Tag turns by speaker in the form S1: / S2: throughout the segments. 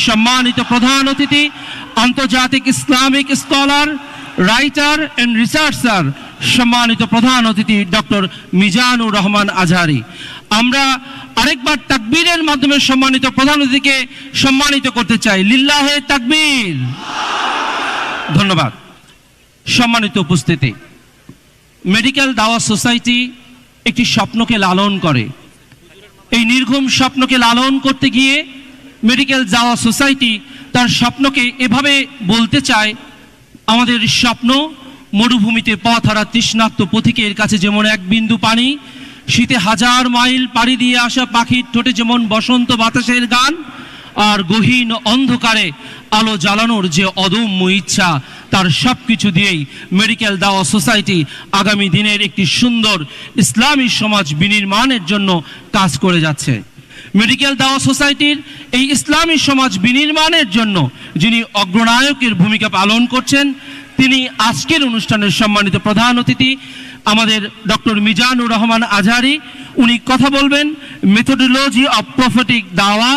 S1: সম্মানিত প্রধান অতিথি, আন্তর্জাতিক Islamic scholar, writer and researcher, সম্মানিত প্রধান অতিথি ডক্টর মিজানুর রহমান আজহারি। আমরা আরেকবার তাকবীরের মাধ্যমে সম্মানিত প্রধান অতিথিকে সম্মানিত করতে চাই। লিল্লাহে তাকবীর। ধন্যবাদ। সম্মানিত উপস্থিতি, মেডিকেল দাওয়া সোসাইটি একটি স্বপ্নকে লালন করে। এই নির্ঘুম স্বপ্নকে লালন করতে গিয়ে মেডিকেল দাওয়া সোসাইটি তার স্বপ্নকে এভাবে বলতে চায়, আমাদের স্বপ্ন মরুভূমিতে পথ হারা তৃষ্ণার্ত পথিকের কাছে যেমন এক বিন্দু পানি, শীতে হাজার মাইল পাড়ি দিয়ে আসা পাখির ঠোঁটে যেমন বসন্ত বাতাসের গান, আর গহীন অন্ধকারে আলো জ্বালানোর যে অদম্য ইচ্ছা, তার সব কিছু দিয়েই মেডিকেল দাওয়া সোসাইটি আগামী দিনের একটি সুন্দর ইসলামী সমাজ বিনির্মাণের জন্য কাজ করে যাচ্ছে। মেডিকেল দাওয়া সোসাইটির এই ইসলামী সমাজ বিনির্মাণের জন্য যিনি অগ্রনায়কের ভূমিকা পালন করছেন, তিনি আজকের অনুষ্ঠানের সম্মানিত প্রধান অতিথি আমাদের ডক্টর মিজানুর রহমান আজহারি। উনি কথা বলবেন মেথোডোলজি অফ প্রফেটিক দাওয়া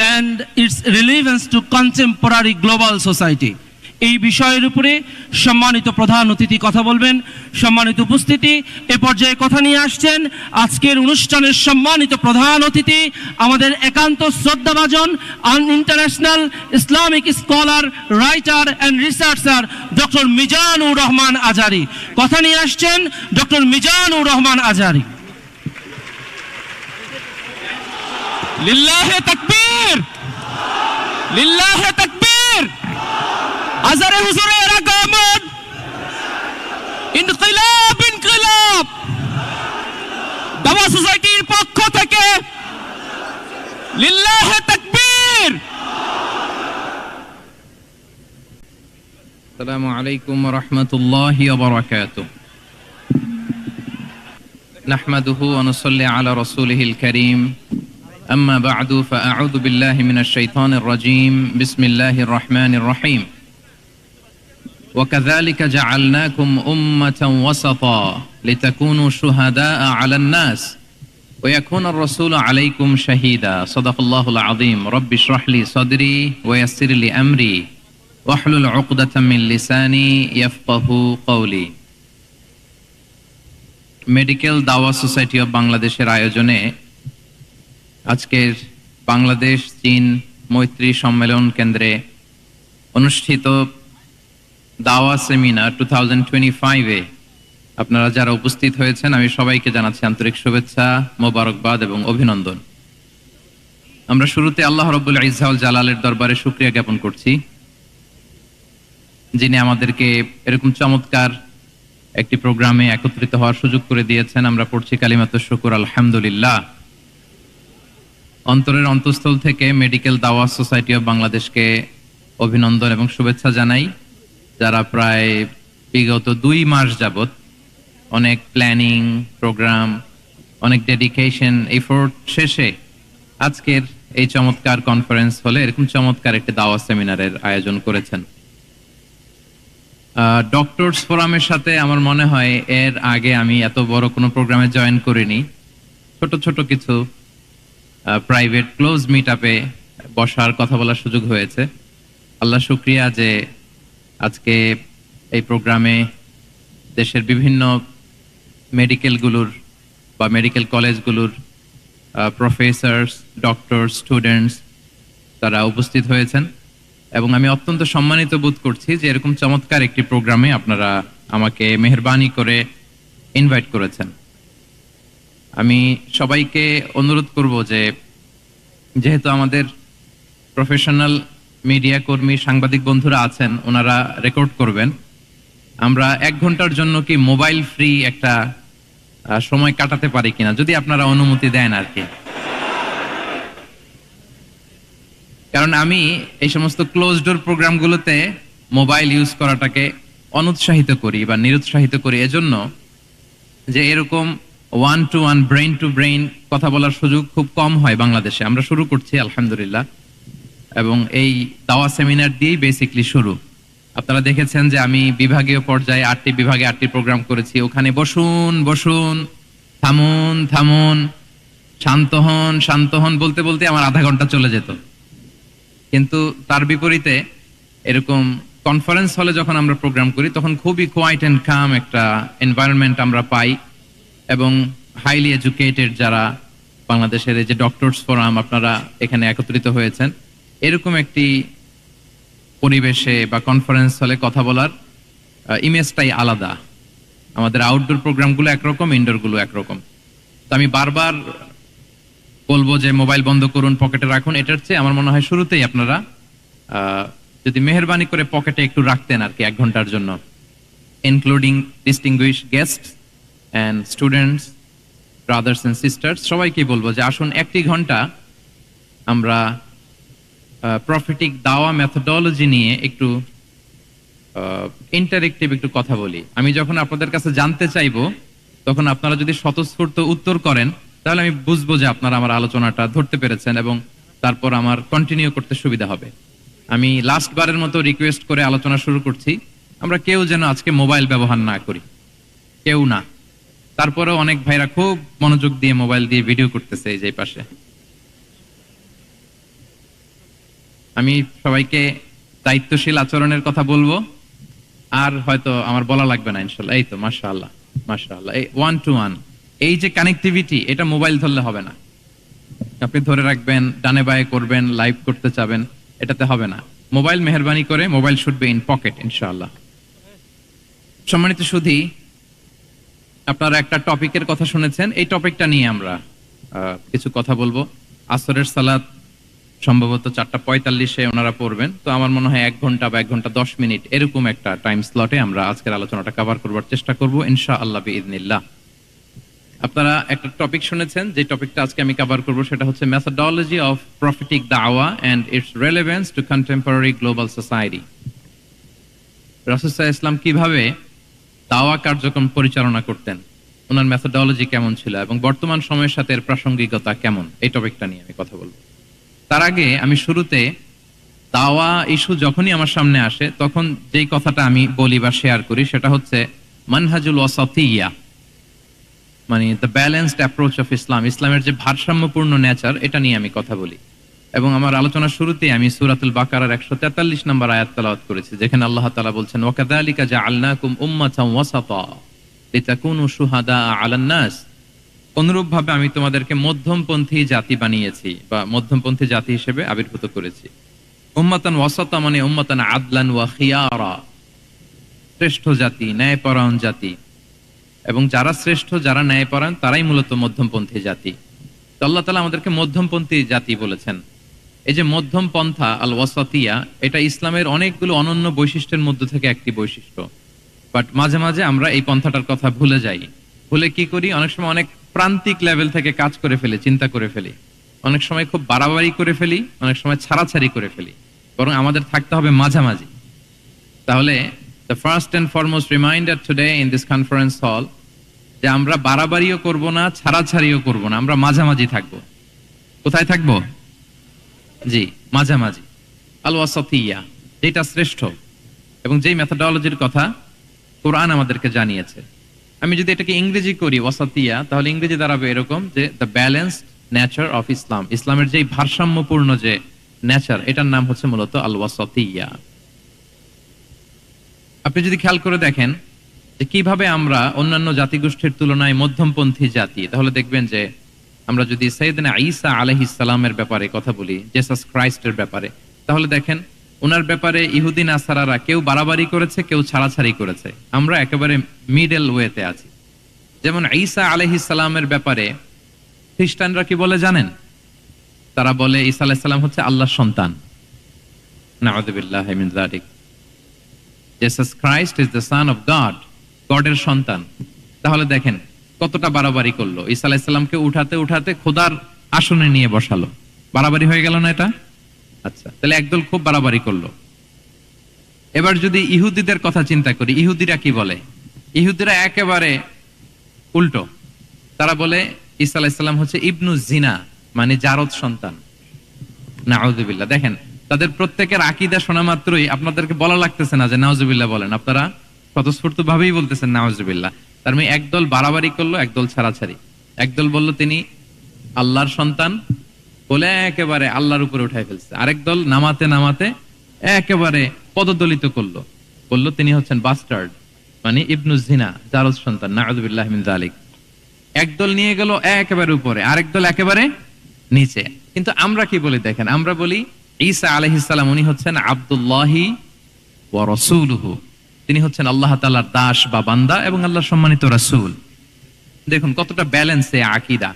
S1: and its relevance to contemporary global society, এই বিষয়ের উপরে সম্মানিত প্রধান অতিথি কথা বলবেন। সম্মানিত উপস্থিতি, এ পর্যায়ে কথা নিয়ে আসছেন আজকের অনুষ্ঠানের সম্মানিত প্রধান অতিথি, আমাদের একান্ত শ্রদ্ধাভাজন international Islamic scholar, writer and researcher doctor Mizanur Rahman Azhari. কথা নিয়ে আসছেন ডক্টর মিজানুর রহমান আজহারি। লিল্লাহে তাকবীর, লিল্লাহে তাকবীর। আজহারে হুজুরের আগমন, ইনকিলাব ইনকিলাব। দাওয়া সোসাইটির পক্ষ থেকে লিল্লাহে তাকবীর।
S2: আসসালামু আলাইকুম ওয়া রাহমাতুল্লাহি ওয়া বারাকাতুহু। নাহমাদুহু ওয়া নুসাল্লি আলা রাসূলিহিল কারীম। আম্মা বা'দু ফাআউযু বিল্লাহি মিনাশ শাইতানির রাজীম। বিসমিল্লাহির রাহমানির রাহিম। وكذلك جعلناكم أمة وسطا لتكونوا شهداء على الناس ويكون الرسول عليكم شهيدا صدق الله العظيم رب اشرح لي صدري ويسر لي أمري واحلل عقدة من لساني يفقهوا قولي। মেডিকেল দাওয়া সোসাইটি অফ বাংলাদেশের আয়োজনে আজকের বাংলাদেশ চীন মৈত্রী সম্মেলন কেন্দ্রে অনুষ্ঠিত দাওয়া সেমিনার 2025-এ আপনারা যারা উপস্থিত হয়েছেন, আমি সবাইকে জানাচ্ছি আন্তরিক শুভেচ্ছা, মোবারকবাদ এবং অভিনন্দন। আমরা শুরুতে আল্লাহ রাব্বুল ইজ্জা ওয়াল জালালের দরবারে শুকরিয়া জ্ঞাপন করছি, যিনি আমাদেরকে এরকম চমৎকার একটি প্রোগ্রামে একত্রিত হওয়ার সুযোগ করে দিয়েছেন। আমরা পড়ছি কালিমাতুশ শুকর, আলহামদুলিল্লাহ। অন্তরের অন্তঃস্থল থেকে মেডিকেল দাওয়া সোসাইটি অফ বাংলাদেশকে অভিনন্দন এবং শুভেচ্ছা জানাই, যারা প্রায় বিগত 2 মাস যাবত অনেক প্ল্যানিং, প্রোগ্রাম, অনেক ডেডিকেশন, এফোর্ট শেষে আজকের এই চমৎকার কনফারেন্স হলে এরকম চমৎকার একটি দাওয়া সেমিনারের আয়োজন করেছেন। ডক্টরস ফোরামের সাথে আমার মনে হয় এর আগে আমি এত বড় কোনো প্রোগ্রামে জয়েন করিনি। ছোট ছোট কিছু প্রাইভেট ক্লোজ মিট আপে বসার, কথা বলার সুযোগ হয়েছে। আল্লাহ শুকরিয়া যে আজকে এই প্রোগ্রামে দেশের বিভিন্ন মেডিকেলগুলোর বা মেডিকেল কলেজগুলোর প্রফেসরস, ডক্টর, স্টুডেন্টস তারা উপস্থিত হয়েছেন এবং আমি অত্যন্ত সম্মানিত বোধ করছি যে এরকম চমৎকার একটি প্রোগ্রামে আপনারা আমাকে মেহেরবানি করে ইনভাইট করেছেন। আমি সবাইকে অনুরোধ করব যে যেহেতু আমাদের প্রফেশনাল মিডিয়া কর্মী, সাংবাদিক বন্ধুরা আছেন, ওনারা রেকর্ড করবেন, আমরা 1 ঘন্টার জন্য কি মোবাইল ফ্রি একটা সময় কাটাতে পারি কিনা, যদি আপনারা অনুমতি দেন আর কি। কারণ আমি এই সমস্ত ক্লোজ ডোর প্রোগ্রামগুলোতে মোবাইল ইউজ করাটাকে অনুৎসাহিত করি বা নিরুৎসাহিত করি, এজন্য যে এরকম 1-to-1 ব্রেইন টু ব্রেইন কথা বলার সুযোগ খুব কম হয় বাংলাদেশে। আমরা শুরু করছি আলহামদুলিল্লাহ, এবং এই দাওয়া সেমিনার দিয়েই বেসিকলি শুরু। আপনারা দেখেছেন যে আমি বিভাগীয় পর্যায়ে 8টি বিভাগে 8টি প্রোগ্রাম করেছি। ওখানে বসুন বসুন, থামুন থামুন, শান্ত হন শান্ত হন বলতে বলতে আমার আধা ঘন্টা চলে যেত। কিন্তু তার বিপরীতে এরকম কনফারেন্স হলে যখন আমরা প্রোগ্রাম করি তখন খুবই কোয়াইট অ্যান্ড কাম একটা এনভায়রনমেন্ট আমরা পাই, এবং হাইলি এডুকেটেড যারা বাংলাদেশের এই যে ডক্টরস ফোরাম আপনারা এখানে একত্রিত হয়েছেন, এরকম একটি পরিবেশে বা কনফারেন্স হলে কথা বলার ইমেজটাই আলাদা। আমাদের আউটডোর প্রোগ্রামগুলো একরকম, ইনডোরগুলো একরকম। তো আমি বারবার বলবো যে মোবাইল বন্ধ করুন, পকেটে রাখুন। এটার চেয়ে আমার মনে হয় শুরুতেই আপনারা যদি মেহেরবানি করে পকেটে একটু রাখতেন আর কি 1 ঘন্টার জন্য, including distinguished guest and students, brothers and sisters, সবাইকে বলবো যে আসুন 1 ঘন্টা আমরা প্রফিটিক দাওয়া মেথোডোলজি নিয়ে একটু ইন্টারেক্টিভ একটু কথা বলি। আমি যখন আপনাদের কাছে জানতে চাইবো তখন আপনারা যদি স্বতঃস্ফূর্ত উত্তর করেন তাহলে আমি বুঝবো যে আপনারা আমার আলোচনাটা ধরতে পেরেছেন, এবং তারপর আমার কন্টিনিউ করতে সুবিধা হবে। আমি লাস্ট বারের মতো রিকোয়েস্ট করে আলোচনা শুরু করছি, আমরা কেউ যেন আজকে মোবাইল ব্যবহার না করি, কেউ না। তারপরেও অনেক ভাইরা খুব মনোযোগ দিয়ে মোবাইল দিয়ে ভিডিও করতেছে এই যে পাশে। আমি সবাইকে দায়িত্বশীল আচরণের কথা বলবো, আর হয়তো আমার বলা লাগবে না ইনশাল্লাহ। এই তো মাশাআল্লাহ মাশাআল্লাহ, এই 1 to 1 এই যে কানেক্টিভিটি, এটা মোবাইল ধরলে হবে না। আপনি ধরে রাখবেন, ডানে বায়ে করবেন, লাইভ করতে চাবেন, এটাতে হবে না। মোবাইল মেহেরবানি করে, mobile should be in pocket ইনশাআল্লাহ। সম্মানিত সুধী, আপনারা একটা টপিকের কথা শুনেছেন, এই টপিকটা নিয়ে আমরা কিছু কথা বলবো। আসরের সালাত সম্ভবত 4:45 ওনারা পড়বেন, তো আমার মনে হয় 1 ঘন্টা বা 1 ঘন্টা 10 মিনিট এরকম একটা টাইম স্লটে আমরা আজকের আলোচনাটা কভার করবার চেষ্টা করব ইনশাআল্লাহ বিইذنিল্লাহ। আপনারা একটা টপিক শুনেছেন, যে টপিকটা আজকে আমি কভার করব সেটা হচ্ছে মেথোডোলজি অফ প্রফিটিক দাওয়া and its relevance to contemporary global society. রাসূল সাল্লাল্লাহু আলাইহি ওয়াসাল্লাম কিভাবে দাওয়া কার্যক্রম পরিচালনা করতেন, ওনার মেথোডোলজি কেমন ছিল, এবং বর্তমান সময়ের সাথে এর প্রাসঙ্গিকতা কেমন, এই টপিকটা নিয়ে আমি কথা বলবো। তার আগে আমি শুরুতে দাওয়া ইস্যু যখনই আমার সামনে আসে তখন যেই কথাটা আমি বলি বা শেয়ার করি সেটা হচ্ছে মানহাজুল ওয়াসাতিয়্যা, মানে the balanced approach of Islam, ইসলামের যে ভারসাম্যপূর্ণ নেচার, এটা নিয়ে আমি কথা বলি। এবং আমার আলোচনার শুরুতে আমি সূরাতুল বাকারার 143 নম্বর আয়াত তেলাওয়াত করেছি, যেখানে আল্লাহ তাআলা বলছেন ওয়াকাযালিকা জাআলনাকুম উম্মাতান ওয়াসাতা লিতাকুনু শুহাদা আলান নাস, অনুরূপভাবে আমি তোমাদেরকে মধ্যমপন্থী জাতি বানিয়েছি বা মধ্যমপন্থী জাতি হিসেবে আবির্ভূত করেছি। উম্মাতান ওয়াসাতা মানে উম্মাতান আদলান ওয়া খিয়ারা, শ্রেষ্ঠ জাতি, ন্যায়পরায়ণ জাতি, এবং যারা শ্রেষ্ঠ, যারা ন্যায়পরায়ণ, তারাই মূলত মধ্যমপন্থী জাতি। তো আল্লাহ তাআলা আমাদেরকে মধ্যমপন্থী জাতি বলেছেন। এই যে মধ্যম পন্থা আল ওয়াসাতিয়া, এটা ইসলামের অনেকগুলো অনন্য বৈশিষ্ট্যের মধ্যে থেকে একটি বৈশিষ্ট্য। বাট মাঝে মাঝে আমরা এই পন্থাটার কথা ভুলে যাই। ভুলে কি করি, অনেক সময় অনেক প্রান্তিক লেভেল থেকে কাজ করে ফেলি, চিন্তা করে ফেলি, অনেক সময় খুব বাড়াবাড়ি করে ফেলি, অনেক সময় ছাড়াছাড়ি করে ফেলি। বরং আমাদের থাকতে হবে মাঝামাঝি। তাহলে the first and foremost reminder today in this conference hall যে আমরা বাড়াবাড়িও করব না, ছাড়াছাড়িও করব না, আমরা মাঝামাঝি থাকব। কোথায় থাকব? জি, মাঝামাঝি, আল ওয়াসাতিয়্যা, যেটা শ্রেষ্ঠ এবং যেই মেথোডোলজির কথা কোরআন আমাদেরকে জানিয়েছে। আমি যদি এটাকে ইংরেজি করি ওয়াসাতিয়া, তাহলে ইংরেজি দাঁড়াবে এরকম যে the balanced nature of Islam, ইসলামের যেই ভারসাম্যপূর্ণ যে নেচার, এটার নাম হচ্ছে মূলত আল ওয়াসাতিয়া। আপনি যদি খেয়াল করে দেখেন যে কিভাবে আমরা অন্যান্য জাতিগোষ্ঠীর তুলনায় মধ্যমপন্থী জাতি, তাহলে দেখবেন যে আমরা যদি সাইয়েদনা ঈসা আলাইহিস সালামের ব্যাপারে কথা বলি, জেসাস ক্রাইস্টের ব্যাপারে, তাহলে দেখেন ওনার ব্যাপারে ইহুদি নাসারারা কেউ বাড়াবাড়ি করেছে, কেউ ছাড়াছাড়ি করেছে, আমরা একেবারে মিডল ওয়েতে আছি। যেমন ঈসা আলাইহিস সালামের ব্যাপারে খ্রিস্টানরা কি বলে জানেন? তারা বলে ঈসা আলাইহিস সালাম হচ্ছে আল্লাহর সন্তান। নাউযুবিল্লাহি মিন যালিক। Jesus Christ is the son of God, গডের সন্তান। তাহলে দেখেন কতটা বাড়াবাড়ি করলো, ঈসা আলাইহিস সালামকে উঠাতে উঠাতে খোদার আসনে নিয়ে বসালো। বাড়াবাড়ি হয়ে গেল না এটা? আচ্ছা, তাহলে একদল খুব বাড়াবাড়ি করলো। এবার যদি ইহুদিদের কথা চিন্তা করি, ইহুদিরা কি বলে? ইহুদিরা একেবারে উল্টো। তারা বলে ঈসা আলাইহিস সালাম হচ্ছে ইবনু জিনা, মানে জারদ সন্তান। নাউযুবিল্লাহ। দেখেন তাদের প্রত্যেকের আকীদা শোনা মাত্রই আপনাদেরকে বলা লাগতেছে না যে নাউযুবিল্লাহ বলেন, আপনারা স্বতঃস্ফূর্ত ভাবেই বলতেছেন নাউযুবিল্লাহ। তার মানে একদল বাড়াবাড়ি করলো, একদল ছাড়াছাড়ি। একদল বলল তিনি আল্লাহর সন্তান, বলে একেবারে আল্লাহর উপরে উঠাই ফেলছে। আরেক দল নামাতে নামাতে একেবারে পদদলিত করলো, বললো তিনি হচ্ছেন বাস্টার্ড, মানে ইবনু জিনা, জারজ সন্তান, নাউযুবিল্লাহ মিন যালিক। একদল নিয়ে গেল একেবারে উপরে, আরেক দল একেবারে নিচে। কিন্তু আমরা কি বলি দেখেন, আমরা বলি ঈসা আলাইহিস সালাম উনি হচ্ছেন আব্দুল্লাহি ওয়া রাসূলুহু, তিনি হচ্ছেন আল্লাহ তাআলার দাস বা বান্দা এবং আল্লাহর সম্মানিত রাসূল। দেখুন কতটা ব্যালেন্স এই আকীদা।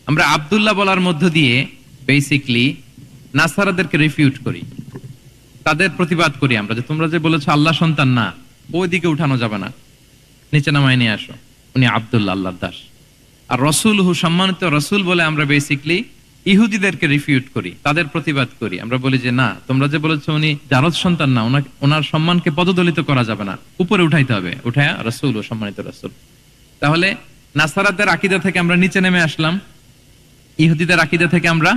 S2: আমরা আব্দুল্লাহ বলার মধ্য দিয়ে বেসিক্যালি নাসারাদেরকে রিফিউট করি, তাদের প্রতিবাদ করি আমরা, যে তোমরা যে বলেছো আল্লাহ সন্তান না, ওইদিকে উঠানো যাবে না, নিচে নামায় নিয়ে আসো, উনি আব্দুল্লাহ আল্লাহর দাস। আর রাসূলুহু সম্মানিত রাসূল বলে আমরা বেসিক্যালি ইহুদিদেরকে রিফিউট করি, তাদের প্রতিবাদ করি। আমরা বলি যে না, তোমরা যে বলেছো উনি জারজ সন্তান না, ওনার সম্মানকে পদদলিত করা যাবে না, উপরে উঠাইতে হবে, উঠায়া রাসূল ও সম্মানিত রাসূল। তাহলে নাসারাদের আকীদা থেকে আমরা নিচে নেমে আসলাম, ইহুদিদের আকীদা থেকে আমরা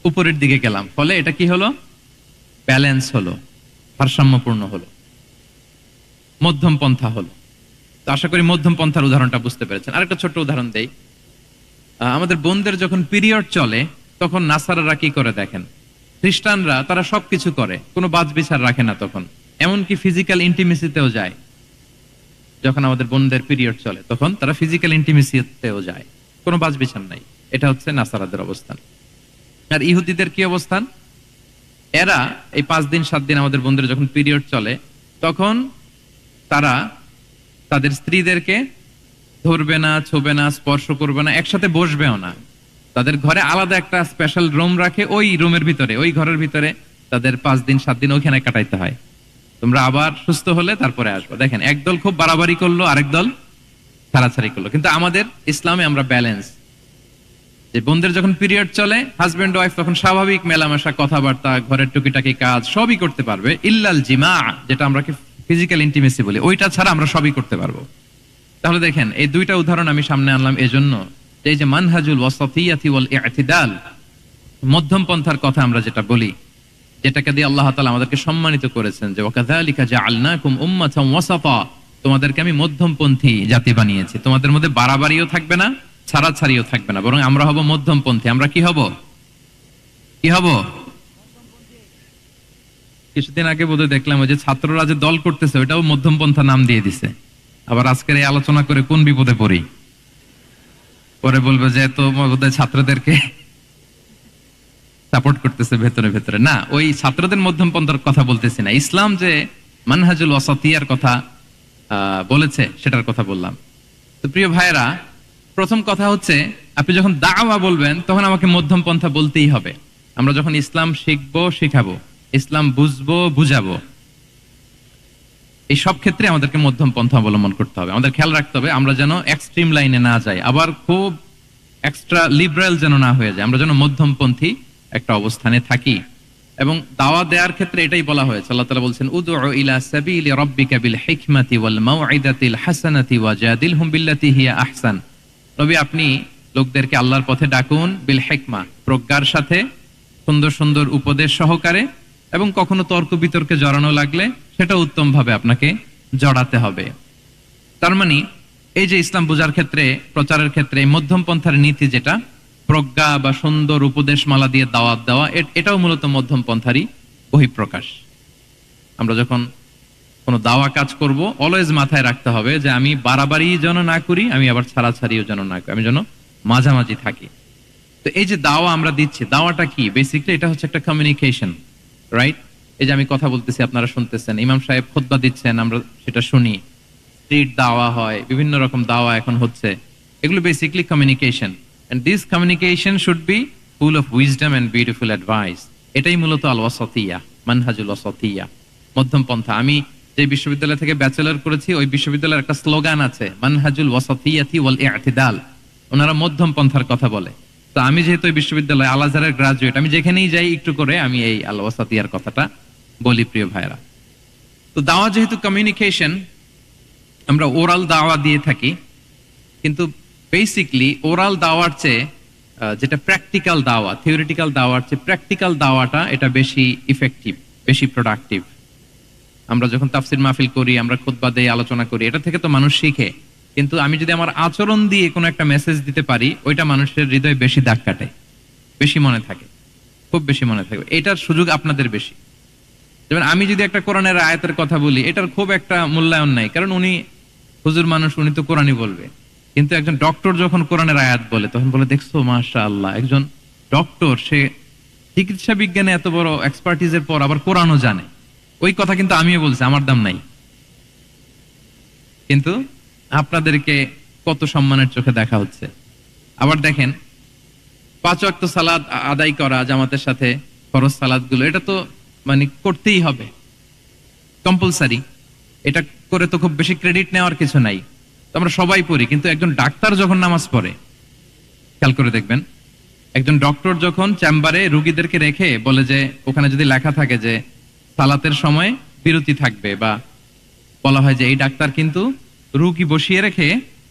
S2: উপরের দিকে গেলাম। ফলে এটা কি হলো? ব্যালেন্স হলো, ভারসাম্যপূর্ণ হলো, মধ্যম পন্থা হলো। তো আশা করি মধ্যম পন্থার উদাহরণটা বুঝতে পেরেছেন। আরেকটা ছোট্ট উদাহরণ দেই। আমাদের বোনদের যখন পিরিয়ড চলে তখন নাসারারা কি করে দেখেন, খ্রিস্টানরা তারা সবকিছু করে, কোনো বাজ বিচার রাখে না, তখন এমনকি ফিজিক্যাল ইন্টিমেসিতেও যায়। যখন আমাদের বোনদের পিরিয়ড চলে তখন তারা ফিজিক্যাল ইন্টিমেসিতেও যায়, কোনো বাজ বিচার নাই। এটা হচ্ছে নাসারাদের অবস্থান। আর ইহুদিদের কি অবস্থান? এরা এই 5 দিন 7 দিন আমাদের বোনদের যখন পিরিয়ড চলে তখন তারা তাদের স্ত্রীদেরকে ধরবে না, ছোবে না, স্পর্শ করবে না, একসাথে বসবেও না। তাদের ঘরে আলাদা একটা স্পেশাল রুম রাখে, ওই রুমের ভিতরে, ওই ঘরের ভিতরে তাদের 5 দিন 7 দিন ওইখানে কাটাইতে হয়। তোমরা আবার সুস্থ হলে তারপরে আসবো। দেখেন একদল খুব বাড়াবাড়ি করলো, আরেক দল ছাড়াছাড়ি করলো। কিন্তু আমাদের ইসলামে আমরা ব্যালেন্স, যে বোনদের যখন পিরিয়ড চলে হাজবেন্ড ওয়াইফ তখন স্বাভাবিক মেলামেশা, কথাবার্তা, ঘরের টুকিটাকি কাজ সবই করতে পারবে, ইল্লাল জিমা, যেটা আমরা ফিজিক্যাল ইন্টিমেসি বলি, ওইটা ছাড়া আমরা সবই করতে পারবো। তাহলে দেখেন এই দুইটা উদাহরণ আমি সামনে আনলাম এজন্য, এই যে মানহাজুল ওয়াসাতিয়াতি ওয়াল ইতিদাল, মধ্যম পন্থার কথা আমরা যেটা বলি, যেটাকে দিয়ে আল্লাহ তাআলা আমাদেরকে সম্মানিত করেছেন, যে ওয়াকাযালিকা জাআলনাকুম উম্মাতান ওয়াসাতা, তোমাদেরকে আমি মধ্যমপন্থী জাতি বানিয়েছি, তোমাদের মধ্যে বাড়াবাড়িও থাকবে না, ছাড়াছাড়িও থাকবে না, বরং আমরা হব মধ্যমপন্থী। আমরা কি হব? কি হব? কিছুদিন আগে বোধহয় দেখলাম ওই যে ছাত্ররা যে দল করতেছে ওইটাও মধ্যমপন্থা নাম দিয়ে দিছে। আবার আজকের এই আলোচনা করে কোন বিপদে পড়ি, পরে বলবে যে তো বোধহয় ছাত্রদেরকে সাপোর্ট করতেছে ভেতরে ভেতরে। না, ওই ছাত্রদের মধ্যমপন্থার কথা বলতেছি না, ইসলাম যে মানহাজুল ওয়াসাতিয়ার কথা বলেছে সেটার কথা বললাম। তো প্রিয় ভাইরা, প্রথম কথা হচ্ছে আপনি যখন দাওয়া বলবেন তখন আমাকে মধ্যম পন্থা বলতেই হবে। আমরা যখন ইসলাম শিখবো, শিখাবো, ইসলাম বুঝবো, বুঝাবো, এই সব ক্ষেত্রে আমাদেরকে মধ্যম পন্থা অবলম্বন করতে হবে। আমাদের খেয়াল রাখতে হবে আমরা যেন এক্সট্রিম লাইনে না যাই, আবার খুব এক্সট্রা লিবারেল যেন না হয়ে যায়, আমরা যেন মধ্যমপন্থী একটা অবস্থানে থাকি। এবং দাওয়া দেওয়ার ক্ষেত্রে এটাই বলা হয়েছে, আল্লাহ তাআলা বলছেন উদউ ইলা সাবিলি রাব্বিকা বিল হিকমাতি ওয়াল মাউইদাতিল হাসানাতি ওয়াজাদিলহুম বিল্লাতি হিয়া আহসান। নবী আপনি লোকদেরকে আল্লাহর পথে ডাকুন, বিল হিকমা, প্রজ্ঞার সাথে, সুন্দর সুন্দর উপদেশ সহকারে, এবং কখনো তর্ক বিতর্কে জড়ানো লাগলে সেটা উত্তম ভাবে আপনাকে জড়াতে হবে। তার মানে এই যে ইসলাম বোঝার ক্ষেত্রে, প্রচারের ক্ষেত্রে মধ্যম পন্থার নীতি যেটা, প্রজ্ঞা বা সুন্দর উপদেশমালা দিয়ে দাওয়াত দেওয়া, এটাও মূলত মধ্যম পন্থারই বহিঃপ্রকাশ। আমরা যখন কোনো দাওয়া কাজ করব অলওয়েজ মাথায় রাখতে হবে যে আমি বাড়াবাড়ি যেন না করি, আমি আবার ছাড়াছাড়িও যেন না করি, আমি যেন মাঝামাঝি থাকি। তো এই যে দাওয়া আমরা দিচ্ছি, দাওয়াটা কি? বেসিক্যালি এটা হচ্ছে একটা কমিউনিকেশন, রাইট? এই যে আমি কথা বলতেছি, আপনারা শুনতেছেন, ইমাম সাহেব খুতবা দিচ্ছেন, আমরা সেটা শুনি, স্ট্রিট দাওয়া হয়, বিভিন্ন রকম দাওয়া এখন হচ্ছে, এগুলো basically communication. And this communication should be full of wisdom and beautiful advice. এটাই মূলত আল ওয়াসাতিয়া, মানহাজুল ওয়াসাতিয়া, মধ্যম পন্থা। আমি যে বিশ্ববিদ্যালয় থেকে ব্যাচেলর করেছি ওই বিশ্ববিদ্যালয়ের একটা স্লোগান আছে, মানহাজুল ওয়াসাতিয়াতি ওয়াল ইতিদাল। ওনারা মধ্যম পন্থার কথা বলে। তো আমি যেহেতু এই বিশ্ববিদ্যালয় আল আজহারের গ্রাজুয়েট, আমি যেখানেই যাই একটু করে আমি এই আল ওয়াসাতিয়ার কথাটা বলি প্রিয় ভাইরা। তো দাওয়া যেহেতু কমিউনিকেশন, আমরা ওরাল দাওয়া দিয়ে থাকি, কিন্তু বেসিকলি ওরাল দাওয়ার চেয়ে যেটা প্র্যাকটিক্যাল দাওয়া, থিওরিটিক্যাল দাওয়ার চেয়ে প্র্যাকটিক্যাল দাওয়াটা এটা বেশি ইফেক্টিভ, বেশি প্রোডাক্টিভ। আমরা যখন তাফসির মাহফিল করি, আমরা খুতবা দেই, আলোচনা করি, এটা থেকে তো মানুষ শিখে, কিন্তু আমি যদি আমার আচরণ দিয়ে কোনো একটা মেসেজ দিতে পারি, ওইটা মানুষের হৃদয়ে বেশি দাগ কাটে, বেশি মনে থাকে, খুব বেশি মনে থাকবে। এটার সুযোগ আপনাদের বেশি। যেমন আমি যদি একটা কোরআনের আয়াতের কথা বলি, এটার খুব একটা মূল্যায়ন নাই, কারণ উনি হুজুর মানুষ, উনি তো কোরআনই বলবে। কিন্তু একজন ডক্টর যখন কোরআনের আয়াত বলে, তখন বলে দেখছো মাশাআল্লাহ, একজন ডক্টর, সে চিকিৎসা বিজ্ঞানে এত বড় এক্সপার্টিজের পর আবার কোরআনও জানে। ওই কথা কিন্তু আমিও বলছি, আমার দাম নাই। কিন্তু আপনাদেরকে কত সম্মানের চোখে দেখা হচ্ছে। আবার দেখেন, 5 ওয়াক্ত সালাত আদায় করা জামাতের সাথে, ফরজ সালাত গুলো, এটা তো মানে করতেই হবে, কম্পালসারি। এটা করে তো খুব বেশি ক্রেডিট নেওয়ার কিছু নাই, তো আমরা সবাই পড়ি। কিন্তু একজন ডাক্তার যখন নামাজ পড়ে, খেয়াল করে দেখবেন, একজন ডক্টর যখন চেম্বারে রুগীদেরকে রেখে বলে যে, ওখানে যদি লেখা থাকে যে সালাতের সময় বিরতি থাকবে, বা বলা হয় যে এই ডাক্তার কিন্তু রুগী বসিয়ে রেখে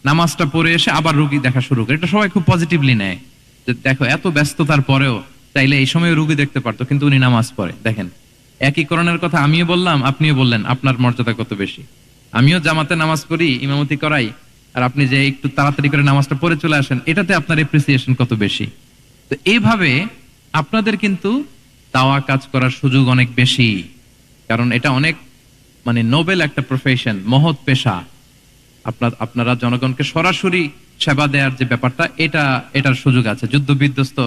S2: নামাজটা পড়ে এসে আবার রুগী দেখা শুরু করে, এটা সবাই খুব পজিটিভলি নেয় যে দেখো এত ব্যস্ততার পরেও চাইলে এই সময় রুগী দেখতে পারতো, কিন্তু উনি নামাজ পড়ে। দেখেন, একই কোরআনের কথা আমিও বললাম, আপনিও বললেন, আপনার মর্যাদা কত বেশি। আমিও জামাতে নামাজ পড়ি, ইমামতি করাই, আর আপনি যে একটু তাড়াতাড়ি করে নামাজটা পড়ে চলে আসেন, এটাতে আপনার এপ্রিসিয়েশন কত বেশি। তো এইভাবে আপনাদের কিন্তু দাওয়া কাজ করার সুযোগ অনেক বেশি, কারণ এটা অনেক মানে নোবেল একটা প্রফেশন, মহৎ পেশা। আপনারা জনগণকে সরাসরি সেবা দেওয়ার যে ব্যাপারটা, এটার সুযোগ আছে। যুদ্ধ বিধ্বস্ত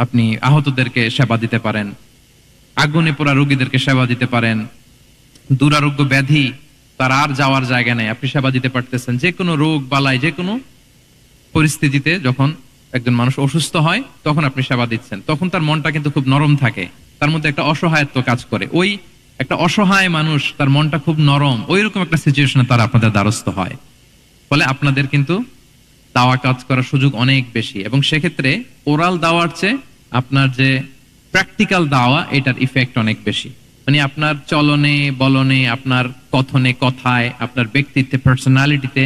S2: আপনি আহতদেরকে সেবা দিতে পারেন, আগুনে পোড়া রোগীদেরকে সেবা দিতে পারেন, দুরারোগ্য ব্যাধি, তার আর যাওয়ার জায়গা নেই, আপনি সেবা দিতে পারতেছেন। যে কোনো রোগ বালাই, যে কোনো পরিস্থিতিতে যখন একজন মানুষ অসুস্থ হয়, তখন আপনি সেবা দিচ্ছেন, তখন তার মনটা কিন্তু খুব নরম থাকে, তার মধ্যে একটা অসহায়ত্ব কাজ করে। ওই একটা অসহায় মানুষ, তার মনটা খুব নরম, ওই রকম একটা সিচুয়েশনে তারা আপনাদের দ্বারস্থ হয়। ফলে আপনাদের কিন্তু দাওয়া কাজ করার সুযোগ অনেক বেশি, এবং সেক্ষেত্রে ওরাল দাওয়ার চেয়ে আপনার যে প্র্যাকটিক্যাল দাওয়া, এটার ইফেক্ট অনেক বেশি। মানে আপনার চলনে বলনে, আপনার কথনে কথায়, আপনার ব্যক্তিত্বে, পার্সোনালিটিতে,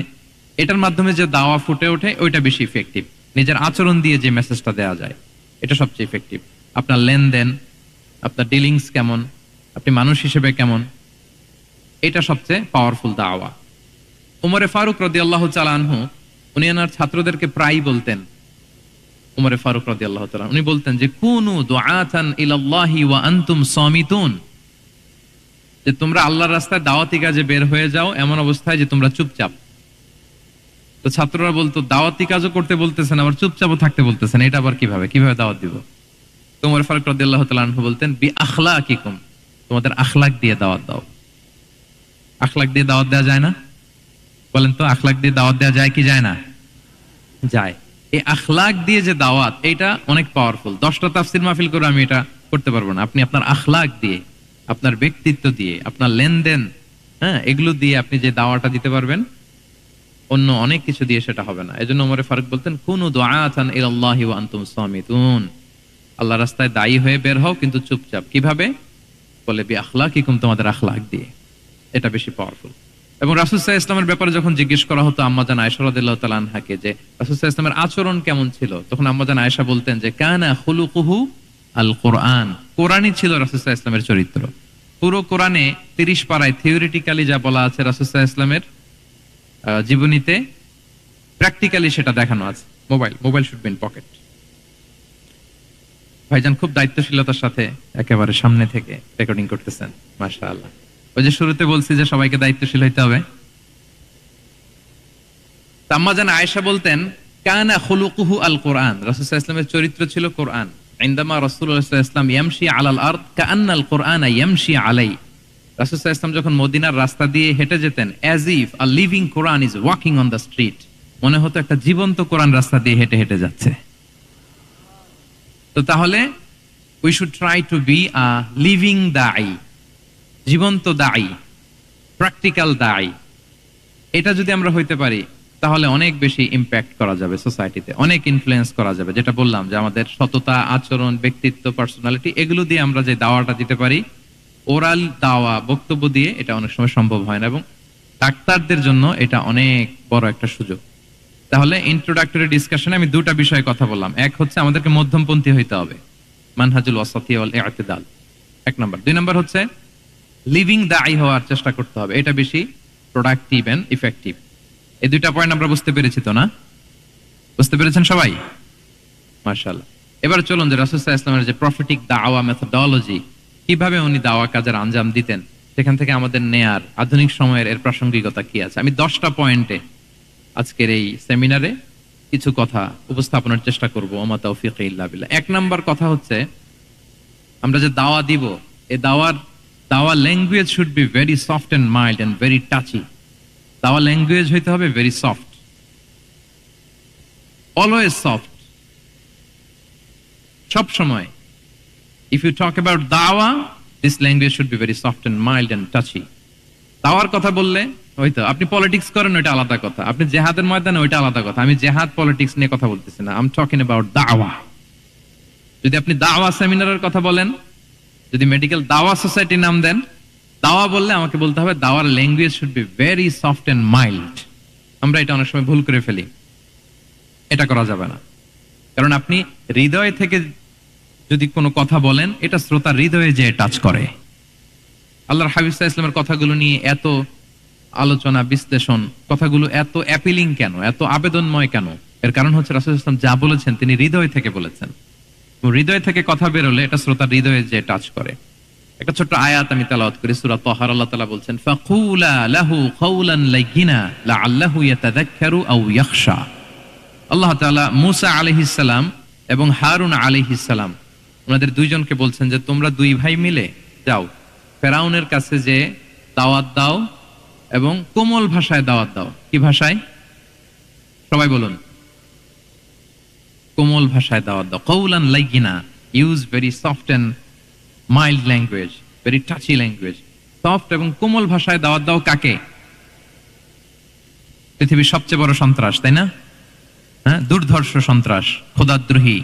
S2: এটার মাধ্যমে যে দাওয়া ফুটে ওঠে, ওইটা বেশি ইফেক্টিভ। নিজের আচরণ দিয়ে যে মেসেজটা দেওয়া যায়, এটা সবচেয়ে ইফেক্টিভ। আপনার লেনদেন, আপনার ডিলিংস কেমন, আপনি মানুষ হিসেবে কেমন, এটা সবচেয়ে পাওয়ারফুল দাওয়া। উমরে ফারুক রাদিয়াল্লাহু তাআলা আনহু, উনি ওনার ছাত্রদেরকে প্রায় বলতেন, উমরে ফারুক রাদিয়াল্লাহু তাআলা, উনি বলতেন যে কুনু দুআতান ইলাল্লাহি ওয়া আনতুম সামিতুন, যে তোমরা আল্লাহর রাস্তায় দাওয়াতি কাজে বের হয়ে যাও এমন অবস্থায় যে তোমরা চুপচাপ। তো ছাত্ররা বলতো, দাওয়াতি কাজও করতে বলতেছেন, আবার চুপচাপও থাকতে বলতেছেন, এটা আবার কিভাবে দাওয়াত দিব? তো উমর ফারুক রাদিয়াল্লাহু তাআলা আনহু বলতেন, বি আখলাকিকুম, তোমাদের আখলাক দিয়ে দাওয়াত দাও। আখলাক দিয়ে দাওয়াত দেওয়া যায় না? বলেন তো, আখলাক দিয়ে দাওয়াত দেওয়া যায় কি যায় না? যায়। এই আখলাক দিয়ে যে দাওয়াত, এটা অনেক পাওয়ারফুল। 10টা তাফসীর মাহফিল করে আমি এটা করতে পারবো না। আপনি আপনার আখলাক দিয়ে, আপনার ব্যক্তিত্ব দিয়ে, আপনার লেনদেন, হ্যাঁ, এগুলো দিয়ে আপনি যে দাওয়াটা দিতে পারবেন, অন্য অনেক কিছু দিয়ে সেটা হবে না। এজন্য ওমর ফারুক বলতেন, কুনু দুআতান ইলাল্লাহি ওয়া আনতুম সামিতুন, আল্লাহর রাস্তায় দায়ী হয়ে বের হও, কিন্তু চুপচাপ। কিভাবে? বলে বি আখলাকিকুম, তোমাদের আখলাক দিয়ে। এটা বেশি পাওয়ারফুল। এবং রাসূল সাল্লাল্লাহু আলাইহি ওয়াসাল্লামের ব্যাপারে যখন জিজ্ঞেস করা হতো আম্মাজান আয়েশা রাদিয়াল্লাহু তাআলা আনহাকে যে রাসূল সাল্লাল্লাহু আলাইহি ওয়াসাল্লামের আচরণ কেমন ছিল, তখন আম্মাজান আয়েশা বলতেন যে কানা খুলুকুহু আল কোরআন, কোরআনই ছিল রাসূল সাল্লাল্লাহু আলাইহি ওয়াসাল্লামের চরিত্র। পুরো কোরআনে 30 পারায় থিওরিটিক্যালি যা বলা আছে রাসূল সাল্লাল্লাহু আলাইহি ওয়াসাল্লামের জীবনীতে, প্র্যাকটিক্যালি সেটা দেখানো আছে। Mobile should be in pocket. ভাইজান খুব দায়িত্বশীলতার সাথে একেবারে সামনে থেকে রেকর্ডিং করতেছেন, মাশাআল্লাহ। ওই যে শুরুতে বলছি যে সবাইকে দায়িত্বশীল হইতে হবে। আম্মাজান আয়েশা বলতেন, কানা খুলুকুহু আল কোরআন, রাসূল সাল্লাল্লাহু আলাইহি ওয়াসাল্লামের চরিত্র ছিল কোরআন। ইনদামা রাসূলুল্লাহ সাল্লাল্লাহু আলাইহি ওয়াসাল্লাম ইয়ামশি আলাল আরদ কাআন্নাল কোরআনা ইয়ামশি আলাই, রাসূল সাল্লাল্লাহু আলাইহি ওয়াসাল্লাম যখন মদিনার রাস্তা দিয়ে হেঁটে যেতেন, as if a living Quran is walking on the street, মনে হতো একটা জীবন্ত কোরআন রাস্তা দিয়ে হেঁটে হেঁটে যাচ্ছে। তো তাহলে we should try to be a living দাঈ, জীবন্ত দাঈ, প্র্যাকটিক্যাল দাঈ। এটা যদি আমরা হইতে পারি, তাহলে অনেক বেশি ইম্প্যাক্ট করা যাবে সোসাইটিতে, অনেক ইনফ্লুয়েন্স করা যাবে। যেটা বললাম যে আমাদের সততা, আচরণ, ব্যক্তিত্ব, পার্সোনালিটি, এগুলো দিয়ে আমরা যে দাওয়াটা দিতে পারি, ওরাল দাওয়া, বক্তব্য দিয়ে, এটা অনেক সময় সম্ভব হয় না। এবং ডাক্তারদের জন্য এটা অনেক বড় একটা সুযোগ। তাহলে ইন্ট্রোডাক্টরি ডিসকাশনে আমি 2টা বিষয়ে কথা বললাম। এক হচ্ছে আমাদেরকে মধ্যমপন্থী হইতে হবে, মানহাজুল ওয়াসাতিয়া ওয়াল ই'তিদাল, 1 নাম্বার। 2 নাম্বার হচ্ছে লিভিং দাঈ হওয়ার চেষ্টা করতে হবে, এটা বেশি প্রোডাক্টিভ এন্ড ইফেক্টিভ। এই 2টা পয়েন্ট আমরা বুঝতে পেরেছি তো না? বুঝতে পেরেছেন সবাই? মাশাআল্লাহ। এবার চলুন যে রাসূল সাল্লাল্লাহু আলাইহি ওয়াসাল্লামের যে প্রফেটিক দাওয়া মেথোডোলজি, কিভাবে উনি দাওয়া কাজের আঞ্জাম দিতেন, সেখান থেকে আমাদের নেয়ার আধুনিক সময়ের এর প্রাসঙ্গিকতা কি আছে। আমি 10টা পয়েন্টে আজকের এই সেমিনারে কিছু কথা উপস্থাপনের চেষ্টা করব। ওমা তাওফীক ইল্লা বিল্লাহ। 1 নাম্বার কথা হচ্ছে, আমরা যে দাওয়া দিব, এই দাওয়া language should be very soft and mild and very touchy. দাওয়া ল্যাঙ্গুয়েজ হইতে হবে ভেরি সফট, অলওয়েজ সফট, সব সময়। ইফ ইউ টক অ্যাবাউট দাওয়া, this language should be very soft and mild and touchy. দাওয়ার কথা বললে হয়তো আপনি পলিটিক্স করেন, ওইটা আলাদা কথা। আপনি জেহাদের ময়দানে, ওইটা আলাদা কথা। আমি জেহাদ পলিটিক্স নিয়ে কথা বলতেছি না। আই এম টকিং অ্যাবাউট দাওয়া। যদি আপনি দাওয়া সেমিনারের কথা বলেন, যদি মেডিকেল দাওয়া সোসাইটি নাম দেন, দাওয়া বললে আমাকে বলতে হবে দাওয়ার language should be very soft and mild. আমরা এটা অনেক সময় ভুল করে ফেলি, এটা করা যাবে না। কারণ আপনি হৃদয় থেকে যদি কোনো কথা বলেন, এটা শ্রোতার হৃদয়ে যে টাচ করে। আল্লাহর হাবিব সাল্লাল্লাহু আলাইহি ওয়াসাল্লামের কথাগুলো নিয়ে এত আলোচনা, বিশ্লেষণ, কথাগুলো এত অ্যাপিলিং কেন, এত আবেদনময় কেন? এর কারণ হচ্ছে রাসূল সাল্লাল্লাহু আলাইহি ওয়াসাল্লাম যা বলেছেন তিনি হৃদয় থেকে বলেছেন। হৃদয় থেকে কথা বেরোলে এটা শ্রোতার হৃদয়ে যে টাচ করে। একটা ছোট্ট আয়াত আমি তেলাওয়াত করি, সূরা তাহার। আল্লাহ তাআলা বলছেন, ফাকুলা লাহু কাওলান লাইয়িনা লাআল্লাহু ইয়াতাযাক্কারু আও ইয়াখশা। আল্লাহ তাআলা মূসা আলাইহিস সালাম এবং হারুন আলাইহিস সালাম, ওনাদের দুইজনকে বলছেন যে তোমরা দুই ভাই মিলে যাও, ফেরাউনের কাছে যে দাওয়াত দাও এবং কোমল ভাষায় দাওয়াত দাও। কি ভাষায়? সবাই বলুন। কোমল ভাষায় দাওয়াত দাও। কাওলান লাইয়িনা, use very soft and mild language, very touchy language. Soft এবং কোমল ভাষায় দাওয়াত দাও কাকে? পৃথিবীর সবচেয়ে বড় সন্ত্রাস, তাই না? হ্যাঁ, দুর্ধর্ষ সন্ত্রাস, খোদাদ্রোহী,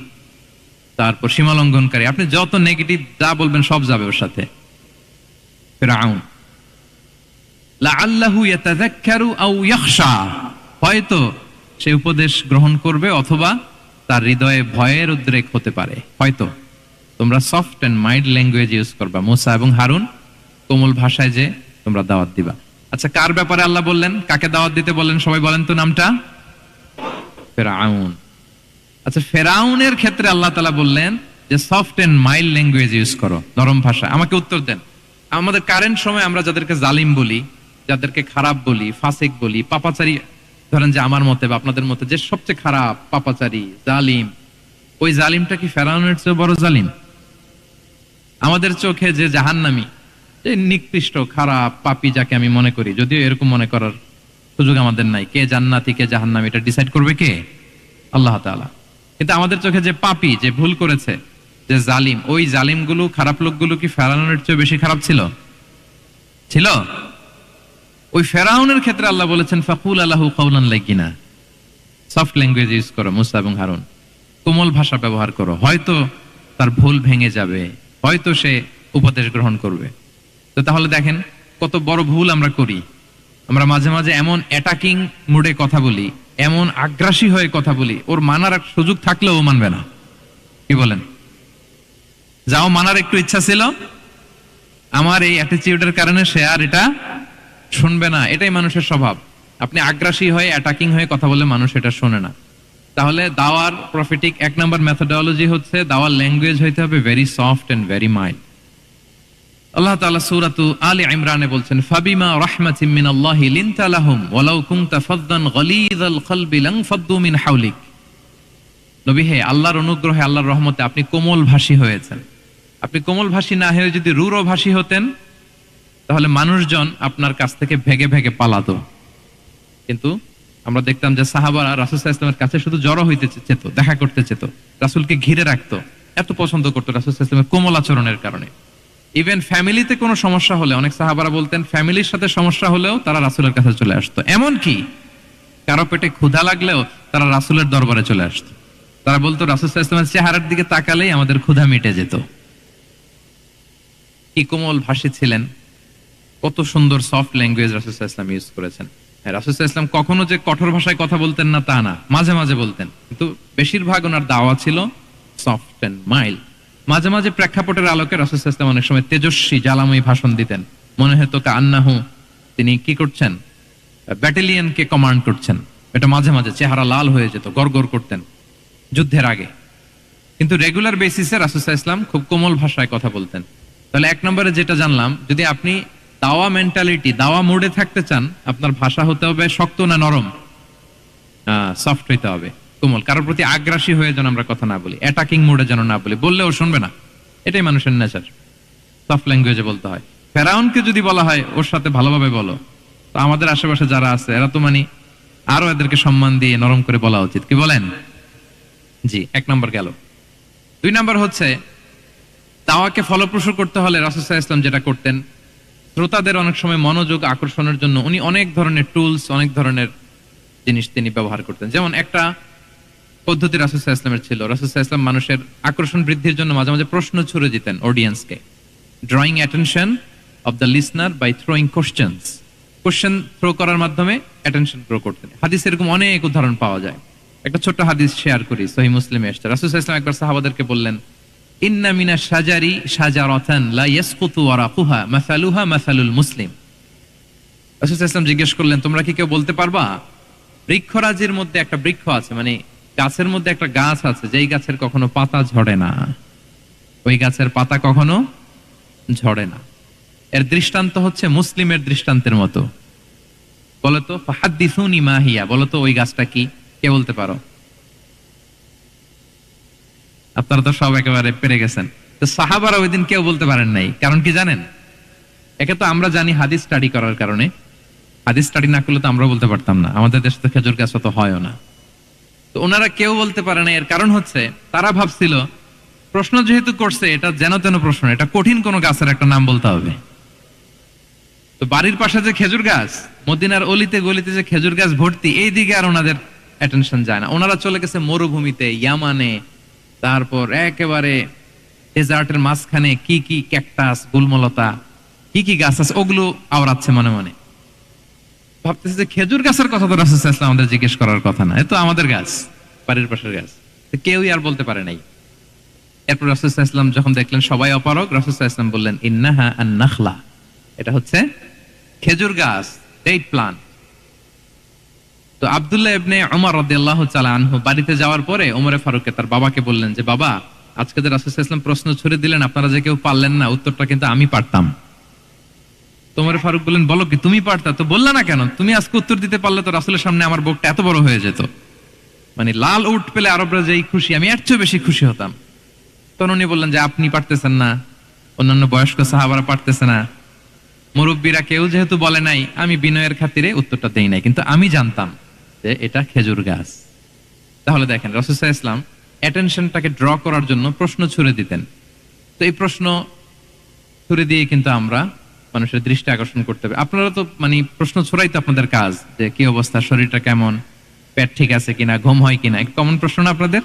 S2: তারপর সীমালঙ্ঘনকারী। আপনি যত নেগেটিভ যা বলবেন সব যাবে ওর সাথে। ফিরআউন, লাআল্লাহু ইয়াতাযাক্কারু আও ইয়াখশা, হয়তো সে উপদেশ গ্রহণ করবে অথবা তার হৃদয়ে ভয়ের উদ্রেক হতে পারে। হয়তো তোমরা soft and mild language use করবা। মূসা এবং হারুন কোমল ভাষায় যে তোমরা দাওয়াত দিবা। আচ্ছা, কার ব্যাপারে আল্লাহ বললেন, কাকে দাওয়াত দিতে বললেন? সবাই বলেন তো নামটা। ফেরাউন। আচ্ছা, ফেরাউনের ক্ষেত্রে আল্লাহ তাআলা বললেন যে soft and mild language use করো, নরম ভাষা। আমাকে উত্তর দেন, আমাদের কারেন্ট সময় আমরা যাদেরকে জালিম বলি, যাদেরকে খারাপ বলি, ফাসিক বলি, পাপাচারী, ধরেন যে আমার মতে বা আপনাদের মতে যে সবচেয়ে খারাপ, পাপাচারী, জালিম, ওই জালিমটা কি ফেরাউনের চেয়ে বড় জালিম? আমাদের চোখে যে জাহান্নামী, যে নিকৃষ্ট, খারাপ, পাপী যাকে আমি মনে করি, যদিও এরকম মনে করার সুযোগ আমাদের নাই, কে জান্নাতি কে জাহান্নামী এটা ডিসাইড করবে কে? আল্লাহ তাআলা। কিন্তু আমাদের চোখে যে পাপী, যে ভুল করেছে, যে জালিম, ওই জালিমগুলো, খারাপ লোকগুলো কি ফেরাউনের চেয়ে বেশি খারাপ ছিল? ছিল? ওই ফেরাউনের ক্ষেত্রে আল্লাহ বলেছেন ফাকুলা লাহু কাওলান লাইয়িনা, সফট ল্যাঙ্গুয়েজ ইউজ করো মূসা এবং হারুন, কোমল ভাষা ব্যবহার করো। হয়তো তার ভুল ভেঙে যাবে, হয়তো সে উপদেশ গ্রহণ করবে। তো তাহলে দেখেন কত বড় ভুল আমরা করি। আমরা মাঝে মাঝে এমন অ্যাটাকিং মুডে কথা বলি, এমন আগ্রাসী হয়ে কথা বলি, ওর মানার সুযোগ থাকলেও ও মানবে না। কি বলেন? যাও মানার একটু ইচ্ছা ছিল, আমার এই অ্যাটিটিউডের কারণে সে আর এটা শুনবে না। এটাই মানুষের স্বভাব। আপনি আগ্রাসী হয়ে, অ্যাটাকিং হয়ে কথা বলে মানুষ এটা শোনে না। তাহলে দাওয়ার প্রফেটিক 1 নম্বর মেথোডোলজি হচ্ছে দাওয়ার ল্যাঙ্গুয়েজ হইতে হবে very soft and very mild. আল্লাহ তাআলা সূরাতু আলে ইমরানে বলছেন, ফাবিমা রাহমাতিম মিনাল্লাহি লিনতা লাহুম ওয়ালাউ কুনতা ফাদদান গালিযাল কলবি লানফাদ্দু মিন হাওলিক। নবী হে, আল্লাহর অনুগ্রহে, আল্লাহর রহমতে আপনি কোমল ভাষী হয়েছেন। আপনি কোমল ভাষী না হয়ে যদি রূঢ় ভাষী হতেন, তাহলে মানুষজন আপনার কাছ থেকে ভেগে ভেগে পালাতো। কিন্তু আমরা দেখতাম যে সাহাবারা রাসূল সাল্লাল্লাহু আলাইহি ওয়াসাল্লামের কাছে শুধু জড়ো হইতে চেত, দেখা করতে চেত, রাসূলকে ঘিরে রাখতো, এত পছন্দ করতো রাসূল সাল্লাল্লাহু আলাইহি ওয়াসাল্লামের কোমল আচরণের কারণে। ইভেন ফ্যামিলিতে কোনো সমস্যা হলে, অনেক সাহাবারা বলতেন ফ্যামিলির সাথে সমস্যা হলেও তারা রাসূলের কাছে চলে আসতো। এমন কি কারো পেটে ক্ষুধা লাগলেও তারা রাসূলের দরবারে চলে আসতো। তারা বলতো রাসূল সাল্লাল্লাহু আলাইহি ওয়াসাল্লামের চেহারার দিকে তাকালেই আমাদের ক্ষুধা মিটে যেত। কি কোমল ভাষী ছিলেন, কত সুন্দর সফট ল্যাঙ্গুয়েজ রাসূল সাল্লাল্লাহু আলাইহি ওয়াসাল্লাম ইউজ করেছেন। রাসূল সাল্লাল্লাহু আলাইহি ওয়াসাল্লাম কখনো যে কঠোর ভাষায় কথা বলতেন না তা না, মাঝে মাঝে বলতেন, কিন্তু বেশিরভাগ ওনার দাওয়া ছিল সফট এন্ড মাইল্ড। মাঝে মাঝে প্রেক্ষাপটের আলোকে রাসূল সাল্লাল্লাহু আলাইহি ওয়াসাল্লাম অনেক সময় তেজস্বী, জ্বালাময়ী ভাষণ দিতেন। মনে হতো কান্নাহু তিনি কি করছেন, ব্যাটালিয়নকে কমান্ড করছেন। এটা মাঝে মাঝে চেহারা লাল হয়ে যেত, গড়গড় করতেন যুদ্ধের আগে। কিন্তু রেগুলার বেসিসে রাসূল সাল্লাল্লাহু আলাইহি ওয়াসাল্লাম খুব কোমল ভাষায় কথা বলতেন। তাহলে এক নম্বরে যেটা জানলাম, যদি আপনি দাওয়া মেন্টালিটি, দাওয়া মোডে থাকতে চান, আপনার ভাষা হতে হবে শক্ত না নরম? সফট হইতে হবে, কোমল। কারোর প্রতি আগ্রাসী হয়ে যেন আমরা কথা না বলি, অ্যাটাকিং মোডে যেন না বলি, বললেও শুনবে না, এটাই মানুষের নেচার। সফট ল্যাঙ্গুয়েজে বলতে হয়। ফেরাউনকে যদি বলা হয় ওর সাথে ভালোভাবে বলো, তো আমাদের আশেপাশে যারা আছে এরা তো মানে আরো এদেরকে সম্মান দিয়ে নরম করে বলা উচিত, কি বলেন? জি, এক নম্বর গেল। দুই নম্বর হচ্ছে, দাওয়াকে ফলপ্রসূ করতে হলে রাসূল সাল্লাল্লাহু আলাইহি ওয়াসাল্লাম যেটা করতেন, শ্রোতাদের অনেক সময় মনোযোগ আকর্ষণের জন্য উনি অনেক ধরনের টুলস, অনেক ধরনের জিনিস তিনি ব্যবহার করতেন। যেমন একটা পদ্ধতি রাসূল সাল্লাল্লাহু আলাইহি ওয়াসাল্লামের ছিল, রাসূল সাল্লাল্লাহু আলাইহি ওয়াসাল্লাম মানুষের আকর্ষণ বৃদ্ধির জন্য মাঝে মাঝে প্রশ্ন ছুড়ে দিতেন অডিয়েন্সকে, drawing attention of the listener by throwing questions. Question throw করার মাধ্যমে অ্যাটেনশন গ্রো করতেন। হাদিসে এরকম অনেক উদাহরণ পাওয়া যায়। একটা ছোট্ট হাদিস শেয়ার করি, সহিহ মুসলিমে এসেছে। রাসূল সাল্লাল্লাহু আলাইহি ওয়াসাল্লাম একবার সাহাবাদেরকে বললেন, ইন্না মিনাশ শাজারি শাজারাতান লা ইয়াসকুতু ওয়ারাকুহা মাসালুহা মাসালুল মুসলিম। রাসূল সাল্লাল্লাহু আলাইহি ওয়াসাল্লাম জিজ্ঞেস করলেন, তোমরা কি কেউ বলতে পারবা বৃক্ষরাজির মধ্যে একটা বৃক্ষ আছে, মানে গাছের মধ্যে একটা গাছ আছে, যেই গাছের কখনো পাতা ঝরে না, ওই গাছের পাতা কখনো ঝরে না। এর দৃষ্টান্ত হচ্ছে মুসলিমের দৃষ্টান্তের মতো। বলতো ফাহাদ্দিসুনি মা হিয়া, বলতো ওই গাছটা কি? কে বলতে পারো? আপনারা তো সব একেবারে পেরে গেছেন। তো সাহাবারা ওই দিন কেউ বলতে পারেন নাই, কারণ কি জানেন? একে তো আমরা জানি হাদিস স্টাডি করার কারণে, হাদিস স্টাডি না করলে তো আমরা বলতে পারতাম না, আমাদের দেশে তো খেজুর গাছ তো হয়ও না। তো ওনারা কেউ বলতে পারে না, এর কারণ হচ্ছে তারা ভাবছিল প্রশ্ন যেহেতু করছে, এটা যেন তেন প্রশ্ন, এটা কঠিন কোন গাছের একটা নাম বলতে হবে। তো বাড়ির পাশে যে খেজুর গাছ, মদিনার অলিতে গলিতে যে খেজুর গাছ ভর্তি, এই দিকে আর ওনাদের অ্যাটেনশন যায় না। ওনারা চলে গেছে মরুভূমিতে, ইয়ামানে, তারপর একেবারে ডেজার্টের মাঝখানে কি কি ক্যাকটাস, গুলমলতা, কি কি গাছ আছে, ওগুলো আওড়াচ্ছে মনে মনে। ভাবতেছে যে খেজুর গাছের কথা তো রাসূল সাল্লাল্লাহু আলাইহি ওয়াসাল্লাম আমাদের জিজ্ঞেস করার কথা না, এ তো আমাদের গাছ, বাড়ির পাশের গাছ। তো কেউই আর বলতে পারে নাই। এরপর রাসূল সাল্লাল্লাহু আলাইহি ওয়াসাল্লাম যখন দেখলেন সবাই অপারগ, রাসূল সাল্লাল্লাহু আলাইহি ওয়াসাল্লাম বললেন, ইন্নাহা আন-নাখলা, এটা হচ্ছে খেজুর গাছ, ডেট প্লান্ট। তো আব্দুল্লাহ ইবনে উমর রাদিয়াল্লাহু তাআলা আনহু বাড়িতে যাওয়ার পরে ওমরে ফারুককে তার বাবাকে বললেন যে, বাবা, আজকে যে রাসূল সাল্লাল্লাহু আলাইহি ওয়াসাল্লাম প্রশ্ন ছুড়ে দিলেন, আপনারা যে কেউ পারলেন না, উত্তরটা কিন্তু আমি পারতাম। তো ওমরে ফারুক বললেন, বলো কি, তুমি পারতা? তো বললা না কেন? তুমি আজকে উত্তর দিতে পারলে তো রাসূলের সামনে আমার বুকটা এত বড় হয়ে যেত, মানে লাল উট পেলে আরবরা যেই খুশি, আমি এর চেয়ে বেশি খুশি হতাম। তখন উনি বললেন যে, আপনি পারতেছেন না, অন্যান্য বয়স্ক সাহাবারা পারতেছে না, মুরব্বীরা কেউ যেহেতু বলে নাই, আমি বিনয়ের খাতিরে উত্তরটা দেই নাই, কিন্তু আমি জানতাম যে এটা খেজুর গাছ। তাহলে দেখেন, রাসূল সাল্লাল্লাহু আলাইহি ওয়াসাল্লাম অ্যাটেনশনটাকে ড্র করার জন্য প্রশ্ন ছুড়ে দিতেন। তো এই প্রশ্ন ছুড়ে দিয়ে কিন্তু আমরা মানুষের দৃষ্টি আকর্ষণ করতে হবে। আপনারা তো মানে প্রশ্ন ছড়াই তো আপনাদের কাজ, যে কি অবস্থা, শরীরটা কেমন, পেট ঠিক আছে কিনা, ঘুম হয় কিনা, কমন প্রশ্ন না আপনাদের?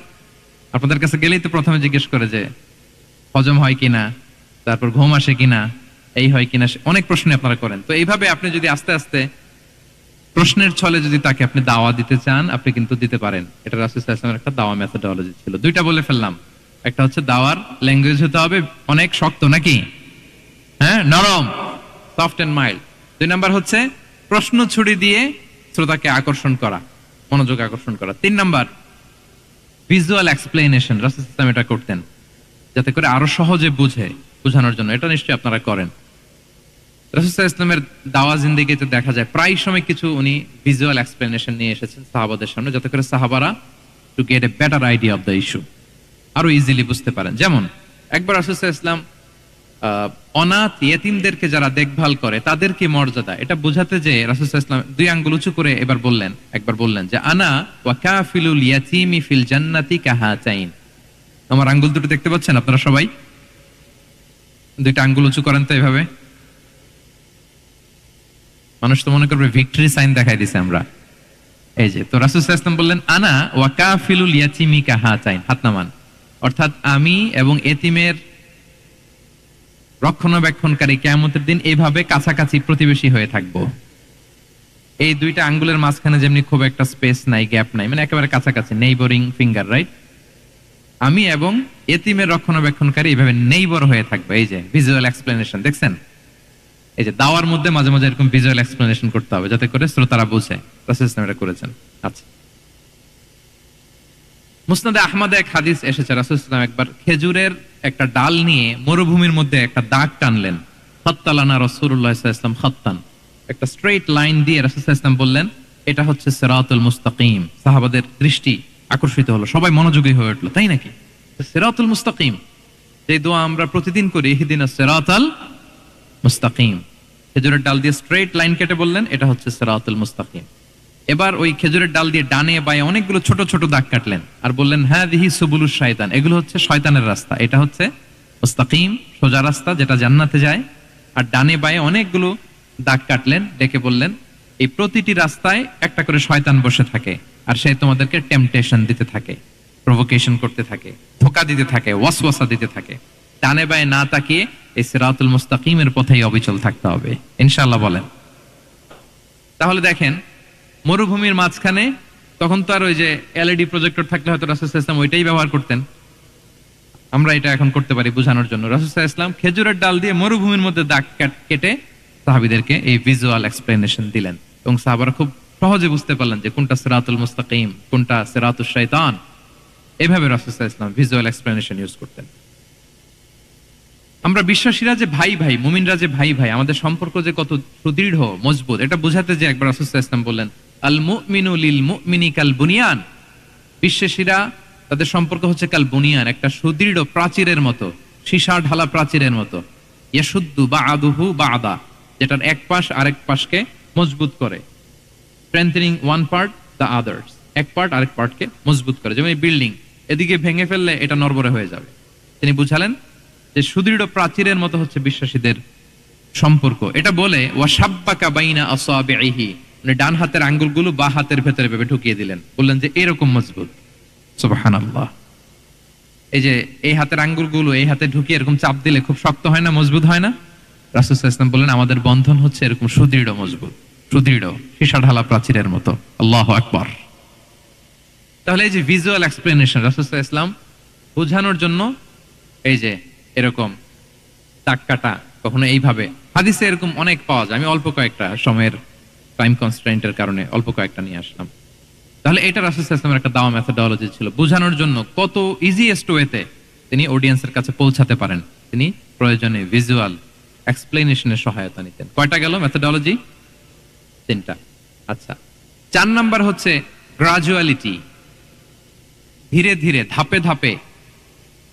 S2: আপনাদের কাছে গেলেই তো প্রথমে জিজ্ঞেস করে যে হজম হয় কিনা, তারপর ঘুম আসে কিনা, এই হয় কিনা, অনেক প্রশ্ন আপনারা করেন। তো এইভাবে আপনি যদি আস্তে আস্তে প্রশ্নের ছলে যদি তাকে আপনি দাওয়া দিতে চান, আপনি কিন্তু দিতে পারেন। এটা রাসূল সাল্লাল্লাহু আলাইহি ওয়াসাল্লামের একটা দাওয়া মেথোডোলজি ছিল। দুইটা বলে ফেললাম, একটা হচ্ছে দাওয়ার ল্যাঙ্গুয়েজ হতে হবে অনেক শক্ত, নাকি? হ্যাঁ, নরম, সফট এন্ড মাইল্ড। দুই নাম্বার হচ্ছে প্রশ্ন ছুড়ে দিয়ে শ্রোতাকে আকর্ষণ করা, মনোযোগ আকর্ষণ করা। তিন নাম্বার ভিজুয়াল এক্সপ্লেনেশন, রাসূল সাল্লাল্লাহু আলাইহি ওয়াসাল্লাম এটা করতেন যাতে করে আরো সহজে বোঝানোর জন্য। এটা নিশ্চয়ই আপনারা করেন। রাসূল সাল্লাল্লাহু আলাইহি ওয়াসাল্লামের দাওয়া জিন্দেগিতে দেখা যায় প্রায় সময় কিছু উনি ভিজুয়াল এক্সপ্লেনেশন নিয়ে এসেছেন সাহাবাদের সামনে, যাতে করে সাহাবারা to get a better idea of the issue, আরো ইজিলি বুঝতে পারেন। যেমন একবার রাসূল সাল্লাল্লাহু আলাইহি ওয়াসাল্লাম অনাথ ইয়েতিমদেরকে যারা দেখভাল করে তাদের কি মর্যাদা, এটা বোঝাতে যে রাসূল সাল্লাল্লাহু আলাইহি ওয়াসাল্লাম দুই আঙ্গুল উঁচু করে একবার বললেন যে, আনা ওয়া কাফিলুল ইয়াতীমি ফিল জান্নাতি কাহাতাইন। আমার আঙ্গুল দুটো দেখতে পাচ্ছেন আপনারা সবাই? দুইটা আঙ্গুল উঁচু করেন তো এভাবে। মানুষ তো মনে করবে ভিক্টরি সাইন দেখাই দিছে আমরা। এই যে, তো রাসূল সাল্লাল্লাহু আলাইহি ওয়াসাল্লাম বললেন, আনা ওয়া কাফিলুল ইয়াতীমি কাহাতাইন, হাত নামান, অর্থাৎ আমি এবং এতিমের রক্ষণাবেক্ষণকারী কিয়ামতের দিন এইভাবে কাছাকাছি প্রতিবেশী হয়ে থাকবো। এই দুইটা আঙ্গুলের মাঝখানে যেমনি খুব একটা স্পেস নাই, গ্যাপ নাই, মানে একেবারে কাছাকাছি, নেইবরিং ফিঙ্গার, রাইট? আমি এবং এতিমের রক্ষণাবেক্ষণকারী এইভাবে নেইবর হয়ে থাকবো। এই যে ভিজুয়াল এক্সপ্লেনেশন দেখছেন, এই যে দাওয়ার মধ্যে মাঝে মাঝে এরকম ভিজুয়াল এক্সপ্লেনেশন করতে হবে যাতে করে শ্রোতারা বুঝে। রাসূল সাল্লাল্লাহু আলাইহি ওয়াসাল্লাম এটা করেছেন। আচ্ছা, মুসনাদে আহমদে এক হাদিস এসেছে, রাসূল সাল্লাল্লাহু আলাইহি ওয়াসাল্লাম একবার খেজুরের একটা ডাল নিয়ে মরুভূমির মধ্যে একটা দাগ টানলেন। খাত্তালানা রাসূলুল্লাহ সাল্লাল্লাহু আলাইহি ওয়াসাল্লাম খাত্তান, একটা স্ট্রেইট লাইন দিয়ে রাসূল সাল্লাল্লাহু আলাইহি ওয়াসাল্লাম বললেন, এটা হচ্ছে সিরাতুল মুস্তাকিম। সাহাবাদের দৃষ্টি আকর্ষিত হলো, সবাই মনোযোগী হয়ে উঠলো, তাই নাকি? সিরাতুল মুস্তাকিম, যে দোয়া আমরা প্রতিদিন করি, ইহদিনাস সিরাতাল মুস্তাকিম, খেজুরের ডাল দিয়ে স্ট্রেইট লাইন কেটে বললেন এটা হচ্ছে সিরাতুল মুস্তাকিম। এবার ওই খেজুরের ডাল দিয়ে ডানে বায়ে অনেকগুলো ছোট ছোট দাগ কাটলেন আর বললেন, হাযিহি সুবুলুশ শায়তান, এগুলো হচ্ছে শয়তানের রাস্তা, এটা হচ্ছে মুস্তাকিম, সোজা রাস্তা যেটা জান্নাতে যায়। আর ডানে বায়ে অনেকগুলো দাগ কাটলেন, ডেকে বললেন, এই প্রতিটি রাস্তায় একটা করে শয়তান বসে থাকে আর সে তোমাদেরকে টেম্পটেশন দিতে থাকে, প্রভোকেশন করতে থাকে, ধোঁকা দিতে থাকে, ওয়াসওয়াসা দিতে থাকে। ডানে বায়ে না তাকিয়ে এই সিরাতুল মুস্তাকিমের পথেই অবিচল থাকতে হবে, ইনশাআল্লাহ বলেন। তাহলে দেখেন, মরুভূমির মাঝখানে, তখন তো আর ওই যে এলইডি প্রজেক্টর থাকলে হয়তো রাসূল সাল্লাল্লাহু আলাইহি ওয়াসাল্লাম ওইটাই ব্যবহার করতেন, আমরা এটা এখন করতে পারি বোঝানোর জন্য। রাসূল সাল্লাল্লাহু আলাইহি ওয়াসাল্লাম খেজুরের ডাল দিয়ে মরুভূমির মধ্যে দাগ কেটে সাহাবীদেরকে এই ভিজুয়াল এক্সপ্লেনেশন দিলেন, এবং সাহাবারা খুব সহজে বুঝতে পারলেন যে কোনটা সিরাতুল মুস্তাকিম, কোনটা সিরাতুশ শাইতান। এইভাবে রাসূল সাল্লাল্লাহু আলাইহি ওয়াসাল্লাম ভিজুয়াল এক্সপ্লেনেশন ইউজ করতেন। আমরা বিশ্বাসীরা যে ভাই ভাই, মুমিনরা যে ভাই ভাই, আমাদের সম্পর্ক যে কত সুদৃঢ় মজবুত, এটা বোঝাতে যে একবার রাসূল সাল্লাল্লাহু আলাইহি ওয়াসাল্লাম বললেন, আল মুমিনু লিল মুমিনি কাল বুনিয়ান, বিশ্বাসীরা তাদের সম্পর্ক হচ্ছে কাল বুনিয়ান, একটা সুদৃঢ় প্রাচীরের মতো, সীসা ঢালা প্রাচীরের মতো। ইয়াশুদ্দু বা'দুহু বা'দা, যেটার এক পাশ আরেক পাশকে মজবুত করে, strengthening one part the others, এক পার্ট আরেক পার্টকে মজবুত করে। যেমন এই বিল্ডিং, এদিকে ভেঙে ফেললে এটা নড়বড়ে হয়ে যাবে। তিনি বুঝালেন যে সুদৃঢ় প্রাচীরের মতো হচ্ছে বিশ্বাসীদের সম্পর্ক। এটা বলে ওয়াশাব্বাকা বাইনা আসাবিহি, মানে ডান হাতের আঙ্গুলগুলো বা হাতের ভেতরে ভেবে ঢুকিয়ে দিলেন, বললেন যে এরকম মজবুত। সুবহানাল্লাহ। এই যে এই হাতের আঙ্গুলগুলো এই হাতে ঢুকিয়ে এরকম চাপ দিলে খুব শক্ত হয় না, মজবুত হয় না? রাসূল সাল্লাল্লাহু আলাইহি ওয়াসাল্লাম বললেন আমাদের বন্ধন হচ্ছে এরকম সুদৃঢ় মজবুত, সুদৃঢ় সীসা ঢালা প্রাচীরের মতো। আল্লাহু আকবার। তাহলে এই যে ভিজুয়াল এক্সপ্লেনেশন, রাসূল সাল্লাল্লাহু আলাইহি ওয়াসাল্লাম বোঝানোর জন্য এই যে এরকম দাগ কাটা, কখনো এইভাবে, হাদিসে এরকম অনেক পাওয়া যায়। আমি অল্প কয়েকটা, সময়ের টাইম কনস্ট্রেন্টের কারণে অল্প কয়েকটা নিয়ে আসলাম। তাহলে এটা রাসূল সাল্লাল্লাহু আলাইহি ওয়াসাল্লামের একটা দাওয়া মেথোডোলজি ছিল, বোঝানোর জন্য কত ইজিয়েস্ট ওয়েতে তিনি অডিয়েন্সের কাছে পৌঁছাতে পারেন, তিনি প্রয়োজনে ভিজুয়াল এক্সপ্লেনেশনের সহায়তা নিতেন। কয়টা গেল মেথোডোলজি? 3টা। আচ্ছা, 4 নাম্বার হচ্ছে গ্রাজুয়ালিটি, ধীরে ধীরে ধাপে ধাপে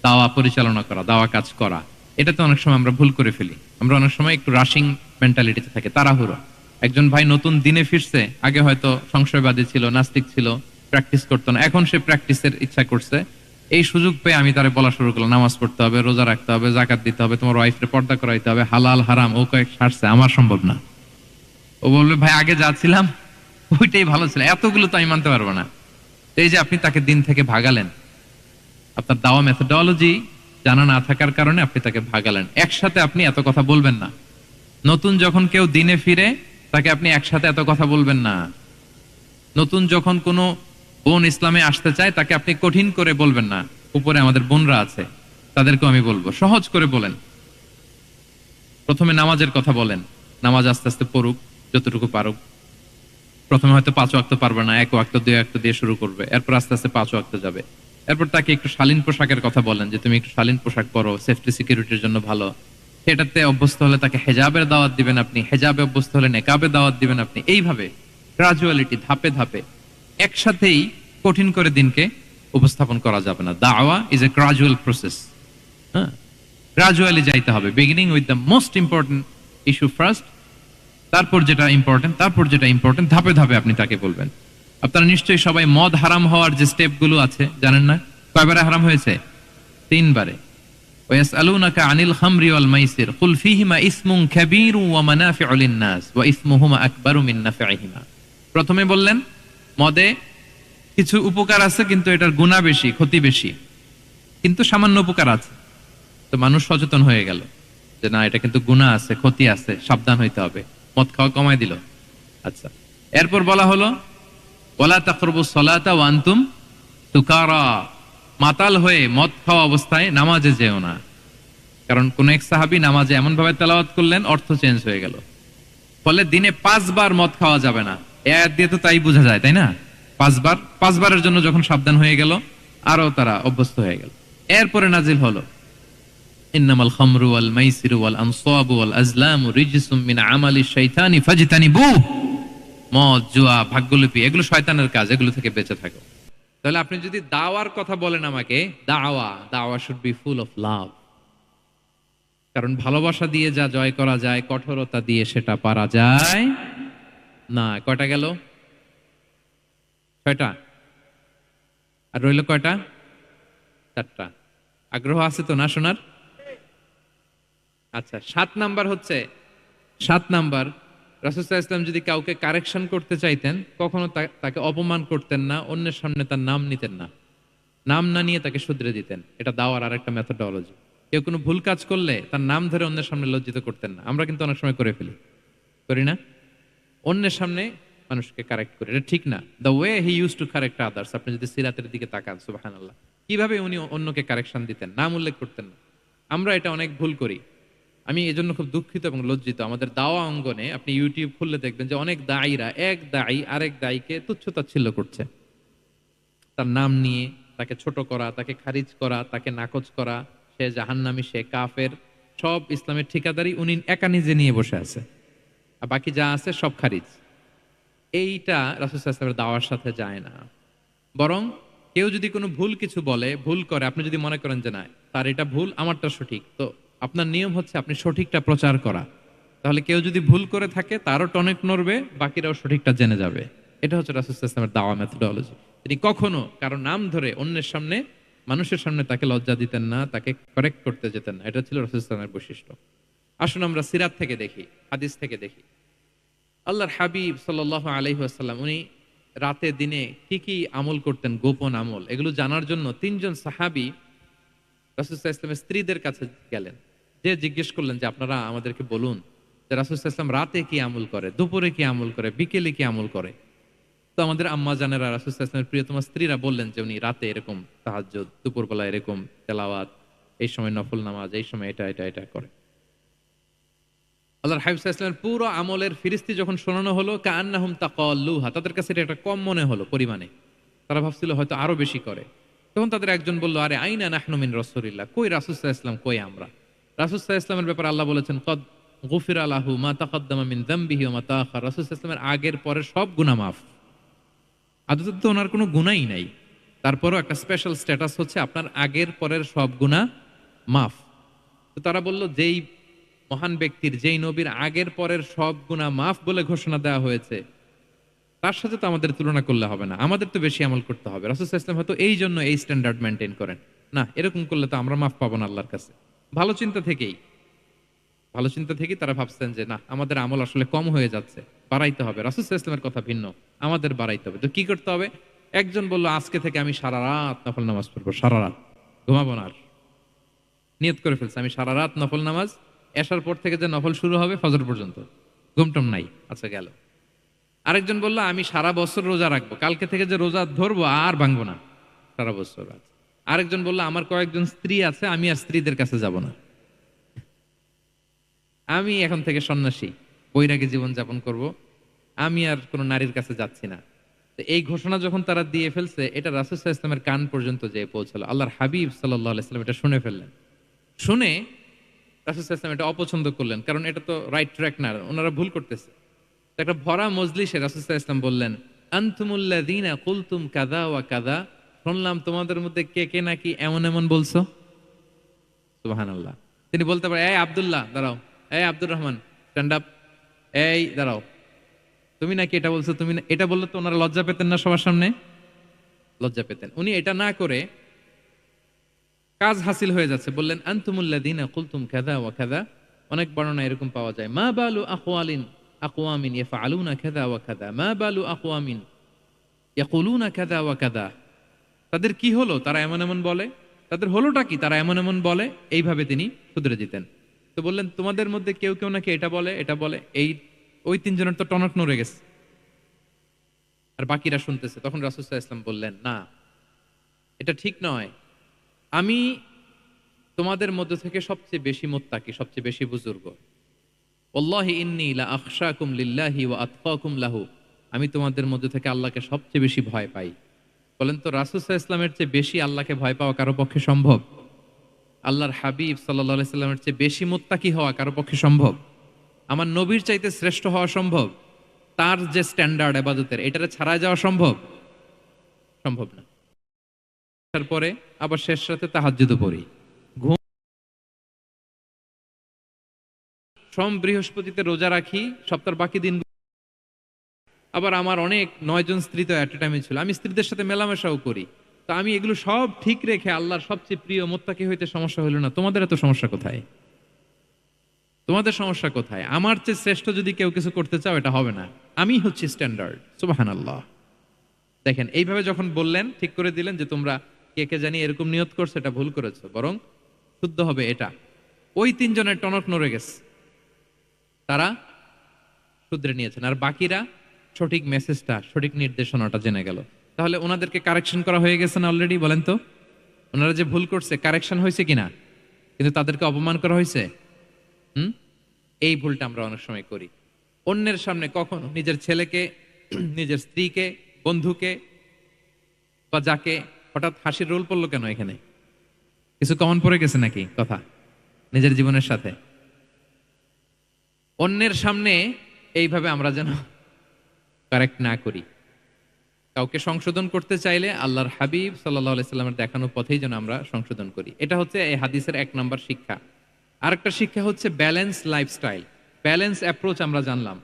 S2: দাওয়া পরিচালনা করা, দাওয়া কাজ করা। এটাতে অনেক সময় আমরা ভুল করে ফেলি। আমরা অনেক সময় একটু রাশিং মেন্টালিটিতে থাকি, তাড়াহুড়ো। একজন ভাই নতুন দিনে ফিরছে, আগে হয়তো সংশয়বাদী ছিল, নাস্তিক ছিল, প্র্যাকটিস করতো না, এখন সে প্র্যাকটিসের ইচ্ছা করছে। এই সুযোগ পেয়ে আমি তারে বলা শুরু করলাম, নামাজ পড়তে হবে, রোজা রাখতে হবে, যাকাত দিতে হবে, তোমার ওয়াইফরে পর্দা করাইতে হবে, হালাল হারাম ও কয়েক সারছে, আমার সম্ভব না। ও বলবে ভাই আগে যা ছিলাম ওইটাই ভালো ছিল, এতগুলো তো আমি মানতে পারবো না। এই যে আপনি তাকে দিন থেকে ভাগালেন, আপনার দাওয়া মেথোডোলজি জানা না থাকার কারণে আপনি তাকে ভাগালেন। একসাথে আপনি এত কথা বলবেন না। নতুন যখন কেউ দিনে ফিরে, তাকে আপনি একসাথে এত কথা বলবেন না। নতুন যখন কোনো বোন ইসলামে আসতে চায়, তাকে আপনি কঠিন করে বলবেন না। উপরে আমাদের বোনরা আছে, তাদেরকেও আমি বলবো, সহজ করে বলেন। প্রথমে নামাজের কথা বলেন, নামাজ আস্তে আস্তে পড়ুক, যতটুকু পারুক। প্রথমে হয়তো 5 ওয়াক্ত পারবে না, 1 ওয়াক্ত 2 ওয়াক্ত দিয়ে শুরু করবে, এরপর আস্তে আস্তে 5 ওয়াক্ত যাবে। এরপর তাকে একটু শালীন পোশাকের কথা বলেন, যে তুমি একটু শালীন পোশাক পরো, সেফটি সিকিউরিটির জন্য ভালো। সেটাতে অভ্যস্ত হলে তাকে হেজাবের দাওয়াত দিবেন আপনি, হেজাবে অভ্যস্ত হলে নেকাবে দাওয়াত দিবেন আপনি। এইভাবে গ্রাজুয়ালিটি, ধাপে ধাপে, একসাথেই কঠিন করে দিনকে উপস্থাপন করা যাবে না। দাওয়া ইজ এ গ্রাজুয়াল প্রসেস। হ্যাঁ, গ্রাজুয়ালি যাইতে হবে। Beginning with the most important issue first, তারপর যেটা ইম্পর্টেন্ট, তারপর যেটা ইম্পর্টেন্ট, ধাপে ধাপে আপনি তাকে বলবেন। আপনারা নিশ্চয়ই সবাই মদ হারাম হওয়ার যে স্টেপ গুলো আছে জানেন না? কয়বারে হারাম হয়েছে? 3 বারে। ওয়াসআলুনাকা আনিল খামরি ওয়াল মাইসির কুল ফীহিমা ইসমুন কাবীরু ওয়া মানাফিউ লিন-নাস ওয়া ইসমুহুমা আকবারু মিন নাফিহিমা। প্রথমে বললেন মদে কিছু উপকার আছে, কিন্তু এটার গুনাহ বেশি, ক্ষতি বেশি, কিন্তু সামান্য উপকার আছে। তো মানুষ সচেতন হয়ে গেল যে না, এটা কিন্তু গুনাহ আছে, ক্ষতি আছে, সাবধান হইতে হবে। মদ খাওয়া কমায় দিল। আচ্ছা, এরপর বলা হলো ওয়ালা তাকরাবুস সালাতা ওয়া আনতুম সুকারা, মাতাল হয়ে মদ খাওয়া অবস্থায় নামাজে যেও না। কারণ কোন এক সাহাবী নামাজে এমন ভাবে তেলাওয়াত করলেন, অর্থ চেঞ্জ হয়ে গেল। ফলে দিনে 5 বার মদ খাওয়া যাবে না। এই আয়াত দিয়ে তো তাই বোঝা যায়, তাই না? 5 বার, 5 বারের জন্য যখন সাবধান হয়ে গেল, আরো তারা অভ্যস্ত হয়ে গেল। এরপরে নাজিল হলো ইন্নামাল খামরু ওয়াল মাইসিরু ওয়াল আনসাবু ওয়াল আজলামু রিজসুম মিন আমালিশ শাইতানি ফাজতানিবু। মদ, জুয়া, ভাগ্যলিপি এগুলো শয়তানের কাজ, এগুলো থেকে বেঁচে থাকো। তাহলে আপনি যদি দাওয়ার কথা বলেন আমাকে, দাওয়া should be full of love. কারণ ভালোবাসা দিয়ে যা জয় করা যায়, কঠোরতা দিয়ে সেটা পারা যায় না। কয়টা গেল? 6টা। আর রইল কয়টা? 4টা। আগ্রহ আছে তো না শোনার? আচ্ছা, 7 নাম্বার হচ্ছে, 7 নাম্বার, রাসূল সাল্লাল্লাহু আলাইহি ওয়াসাল্লাম যদি কাউকে কারেকশন করতে চাইতেন, কখনো তাকে অপমান করতেন না, অন্যের সামনে তার নাম নিতেন না, নাম না নিয়ে তাকে শুধরে দিতেন। এটা দাওয়ার আরেকটা মেথডোলজি। কেউ কোনো ভুল কাজ করলে তার নাম ধরে অন্যের সামনে লজ্জিত করতেন না। আমরা কিন্তু অনেক সময় করে ফেলি, করি না? অন্যের সামনে মানুষকে কারেক্ট করি, এটা ঠিক না। The way he use to correct others, আপনি যদি সিরাতের দিকে তাকান, সুবহানাল্লাহ, কিভাবে উনি অন্যকে কারেকশন দিতেন, নাম উল্লেখ করতেন না। আমরা এটা অনেক ভুল করি। আমি এজন্য খুব দুঃখিত এবং লজ্জিত। আমাদের দাওয়া অঙ্গনে আপনি ইউটিউব খুললে দেখবেন যে অনেক দায়ীরা, এক দায়ী আরেক দায়ীকে তুচ্ছ-তাচ্ছিল্য করছে, তার নাম নিয়ে তাকে ছোট করা, তাকে খারিজ করা, তাকে নাকচ করা, সে জাহান্নামী, সে কাফের, সব ইসলামের ঠিকাদারি উনি একা নিজে নিয়ে বসে আছে, আর বাকি যা আছে সব খারিজ। এইটা রাসূল সাল্লাল্লাহু আলাইহি ওয়াসাল্লামের দাওয়ার সাথে যায় না। বরং কেউ যদি কোনো ভুল কিছু বলে, ভুল করে, আপনি যদি মনে করেন যে না তার এটা ভুল, আমারটা সঠিক, তো আপনার নিয়ম হচ্ছে আপনি সঠিকটা প্রচার করা। তাহলে কেউ যদি ভুল করে থাকে তারও টনক নড়বে, বাকিরাও সঠিকটা জেনে যাবে। এটা হচ্ছে রাসূল সাল্লাল্লাহু আলাইহি ওয়াসাল্লামের দাওয়া মেথডোলজি। তিনি কখনো কারো নাম ধরে অন্যের সামনে, মানুষের সামনে তাকে লজ্জা দিতেন না, তাকে কারেক্ট করতে যেতেন না। এটা ছিল রাসূল সাল্লাল্লাহু আলাইহি ওয়াসাল্লামের বৈশিষ্ট্য। আসুন আমরা সিরাত থেকে দেখি, হাদিস থেকে দেখি। আল্লাহর হাবিব সাল্লাল্লাহু আলাইহি ওয়াসাল্লাম উনি রাতে দিনে কি কি আমল করতেন, গোপন আমল, এগুলো জানার জন্য 3 জন সাহাবী রাসূল সাল্লাল্লাহু আলাইহি ওয়াসাল্লামের স্ত্রীদের কাছে গেলেন। যে জিজ্ঞেস করলেন যে আপনারা আমাদেরকে বলুন যে রাসূল সাল্লাল্লাহু আলাইহি ওয়াসাল্লাম রাতে কি আমল করে, দুপুরে কি আমল করে, বিকেলে কি আমল করে। তো আমাদের আম্মা জানেরা, রাসূল সাল্লাল্লাহু আলাইহি ওয়াসাল্লামের প্রিয়তমা স্ত্রীরা বললেন যে উনি রাতে এরকম তাহাজ্জুদ, দুপুরবেলা এরকম তেলাওয়াত, এই সময় নফল নামাজ, এই সময় এটা এটা এটা করে। আল্লাহর হাবিব সাল্লাল্লাহু আলাইহি ওয়াসাল্লামের পুরো আমলের ফিরিস্তি যখন শোনানো হলো, কাআন্নাহুম তাকাল্লুহা, তাদের কাছে এটা কম মনে হলো পরিমাণে, তারা ভাবছিল হয়তো আরো বেশি করে। তখন তাদের একজন বলল, আরে আইনা নাহনু মিন রাসূলিল্লাহ, কই রাসূল সাল্লাল্লাহু আলাইহি ওয়াসাল্লাম, কই আমরা। রাসূল সাল্লাল্লাহু আলাইহি ওয়াসাল্লামের ব্যাপারে আল্লাহ বলেছেন, কদ গুফিরা লাহু মা তাকাদ্দামা মিন যামবিহি ওয়া মা তাআখার, রাসূল সাল্লাল্লাহু আলাইহি ওয়াসাল্লামের আগের পরের সব গুনাহ মাফ। আদতে তো ওনার কোনো গুনাহই নাই, তারপরও একটা স্পেশাল স্ট্যাটাস হচ্ছে আপনার আগের পরের সব গুনাহ মাফ। তো তারা বলল, যেই মহান ব্যক্তির, যেই নবীর আগের পরের সব গুনাহ মাফ বলে ঘোষণা দেওয়া হয়েছে, তার সাথে তো আমাদের তুলনা করলে হবে না, আমাদের তো বেশি আমল করতে হবে। রাসূল সাল্লাল্লাহু আলাইহি ওয়াসাল্লাম হয়তো এই জন্য এই স্ট্যান্ডার্ড মেইনটেইন করেন না, এরকম করলে তো আমরা মাফ পাবো না আল্লাহর কাছে। ভালো চিন্তা থেকেই তারা ভাবছেন যে না, আমাদের আমল আসলে কম হয়ে যাচ্ছে, বাড়াইতে হবে। রাসূল সাল্লাল্লাহু আলাইহি ওয়াসাল্লামের কথা ভিন্ন, আমাদের বাড়াইতে হবে। তো কি করতে হবে? একজন বলল, আজকে থেকে আমি সারা রাত নফল নামাজ পড়বো, সারা রাত ঘুমাবো না। আর নিয়ত করে ফেলছে, আমি সারা রাত নফল নামাজ, এশার পর থেকে যে নফল শুরু হবে ফজর পর্যন্ত, ঘুমটম নাই। আচ্ছা, গেল। আরেকজন বলল, আমি সারা বছর রোজা রাখবো, কালকে থেকে যে রোজা ধরবো আর ভাঙবো না, সারা বছর। আরেকজন বলল, আমার কয়েকজন স্ত্রী আছে, আমি আর স্ত্রীদের কাছে যাব না, আমি এখন থেকে সন্ন্যাসী, বৈরাগী জীবন যাপন করব, আমি আর কোনো নারীর কাছে যাচ্ছি না। তো এই ঘোষণা যখন তারা দিয়ে ফেলছে, এটা রাসূল সাল্লাল্লাহু আলাইহি ওয়াসাল্লামের কান পর্যন্ত যেয়ে পৌঁছালো। আল্লাহর হাবিব সাল্লাল্লাহু আলাইহি ওয়াসাল্লাম এটা শুনে ফেললেন। শুনে রাসূল সাল্লাল্লাহু আলাইহি ওয়াসাল্লাম এটা অপছন্দ করলেন, কারণ এটা তো রাইট ট্র্যাক না, ওনারা ভুল করতেছে। তো একটা ভরা মজলিসে রাসূল সাল্লাল্লাহু আলাইহি ওয়াসাল্লাম বললেন, আনতুমুল্লাযীনা কুলতুম কাযা ওয়া কাযা, শুনলাম তোমাদের মধ্যে কে কে নাকি এমন এমন বলছো। সুবহানাল্লাহ। তিনি বলতে পারেন, এই আব্দুল্লাহ দাঁড়াও, এই আব্দুর রহমান স্ট্যান্ড আপ, এই দাঁড়াও, তুমি নাকি এটা বলছো, তুমি এটা বললে তো ওনারা লজ্জা পেতেন না? সবার সামনে লজ্জা পেতেন। উনি এটা না করে কাজ হাসিল হয়ে যাচ্ছে, বললেন আনতুমুল্লাযীনা কুলতুম কাযা ওয়া কাযা। অনেক বর্ণনা এরকম পাওয়া যায়, মা বালু আকওয়ামিন ইয়াফআলুনা কাযা ওয়া কাযা, মা বালু আকওয়ামিন ইয়াকুলুনা কাযা ওয়া কাযা। তাদের কি হলো, তারা এমন এমন বলে, তাদের হলোটা কি, তারা এমন এমন বলে। এইভাবে তিনি শুধরে দিতেন। তো বললেন, তোমাদের মধ্যে কেউ কেউ নাকি এটা বলে, এটা বলে। ওই 3 জনের তো টনক নড়ে গেছে, আর বাকিরা শুনতেছে। তখন রাসূল সাল্লাল্লাহু আলাইহি ওয়াসাল্লাম বললেন, না, এটা ঠিক নয়। আমি তোমাদের মধ্যে থেকে সবচেয়ে বেশি মুত্তাকি, সবচেয়ে বেশি বুজুর্গ। ওয়াল্লাহি ইন্নী লা আখশাকুম লিল্লাহি ওয়া আতকাকুম লাহু, আমি তোমাদের মধ্যে থেকে আল্লাহকে সবচেয়ে বেশি ভয় পাই। বলেন তো রাসূল সাল্লাল্লাহু আলাইহি ইসলামের চেয়ে বেশি আল্লাহকে ভয় পাওয়া কারো পক্ষে সম্ভব? আল্লাহর হাবিব সাল্লাল্লাহু আলাইহি সাল্লামের চেয়ে বেশি মুত্তাকি হওয়া কারো পক্ষে সম্ভব? আমার নবীর চাইতে শ্রেষ্ঠ হওয়া সম্ভব? তার যে স্ট্যান্ডার্ড ইবাদতের এটারে ছাড়ায় যাওয়া সম্ভব? সম্ভব না। তারপরে আবার শেষ রাতে তাহাজ্জুদও পড়ি, ঘুম, সোম বৃহস্পতিতে রোজা রাখি, সপ্তাহের বাকি দিন। আবার আমার অনেক 9 জন স্ত্রী তো এট এ টাইমে ছিল, আমি স্ত্রীদের সাথে মেলামেশাও করি। তো আমি এগুলো সব ঠিক রেখে আল্লাহর সবচেয়ে প্রিয় মুত্তাকি হইতে সমস্যা হইল না। তোমাদের এত সমস্যা কোথায়? তোমাদের সমস্যা কোথায়? আমার চেয়ে শ্রেষ্ঠ যদি কেউ কিছু করতে চাও এটা হবে না, আমি হচ্ছি স্ট্যান্ডার্ড। সুবহানাল্লাহ। দেখেন এইভাবে যখন বললেন, ঠিক করে দিলেন যে তোমরা কে কে জানি এরকম নিয়ত করছো, এটা ভুল করেছো, বরং শুদ্ধ হবে এটা। ওই 3 জনের টনক নড়ে গেছে, তারা শুধরে নিয়েছেন, আর বাকিরা সঠিক মেসেজটা, সঠিক নির্দেশনাটা জেনে গেল। তাহলে ওনাদেরকে কারেকশন করা হয়ে গেছে না অলরেডি? বলেন তো, ওনারা যে ভুল করছে কারেকশন হয়েছে কিনা? কিন্তু তাদেরকে অপমান করা হয়েছে। এই ভুলটা আমরা অনেক সময় করি। অন্যের সামনে কখনো নিজের ছেলেকে, নিজের স্ত্রীকে, বন্ধুকে বা যাকে, হঠাৎ হাসির রোল পড়লো কেন এখানে? কিছু কমন পড়ে গেছে নাকি কথা নিজের জীবনের সাথে? অন্যের সামনে এইভাবে আমরা যেন কারেক্ট না করি। কাউকে সংশোধন করতে চাইলে আল্লাহর হাবিব সাল্লাল্লাহু আলাইহি সাল্লামের দেখানো পথেই যেন আমরা সংশোধন করি। এটা হচ্ছে এই হাদিসের 1 নম্বর শিক্ষা। আরেকটা শিক্ষা হচ্ছে ব্যালেন্স লাইফস্টাইল, ব্যালেন্স অ্যাপ্রোচ। আমরা জানলাম,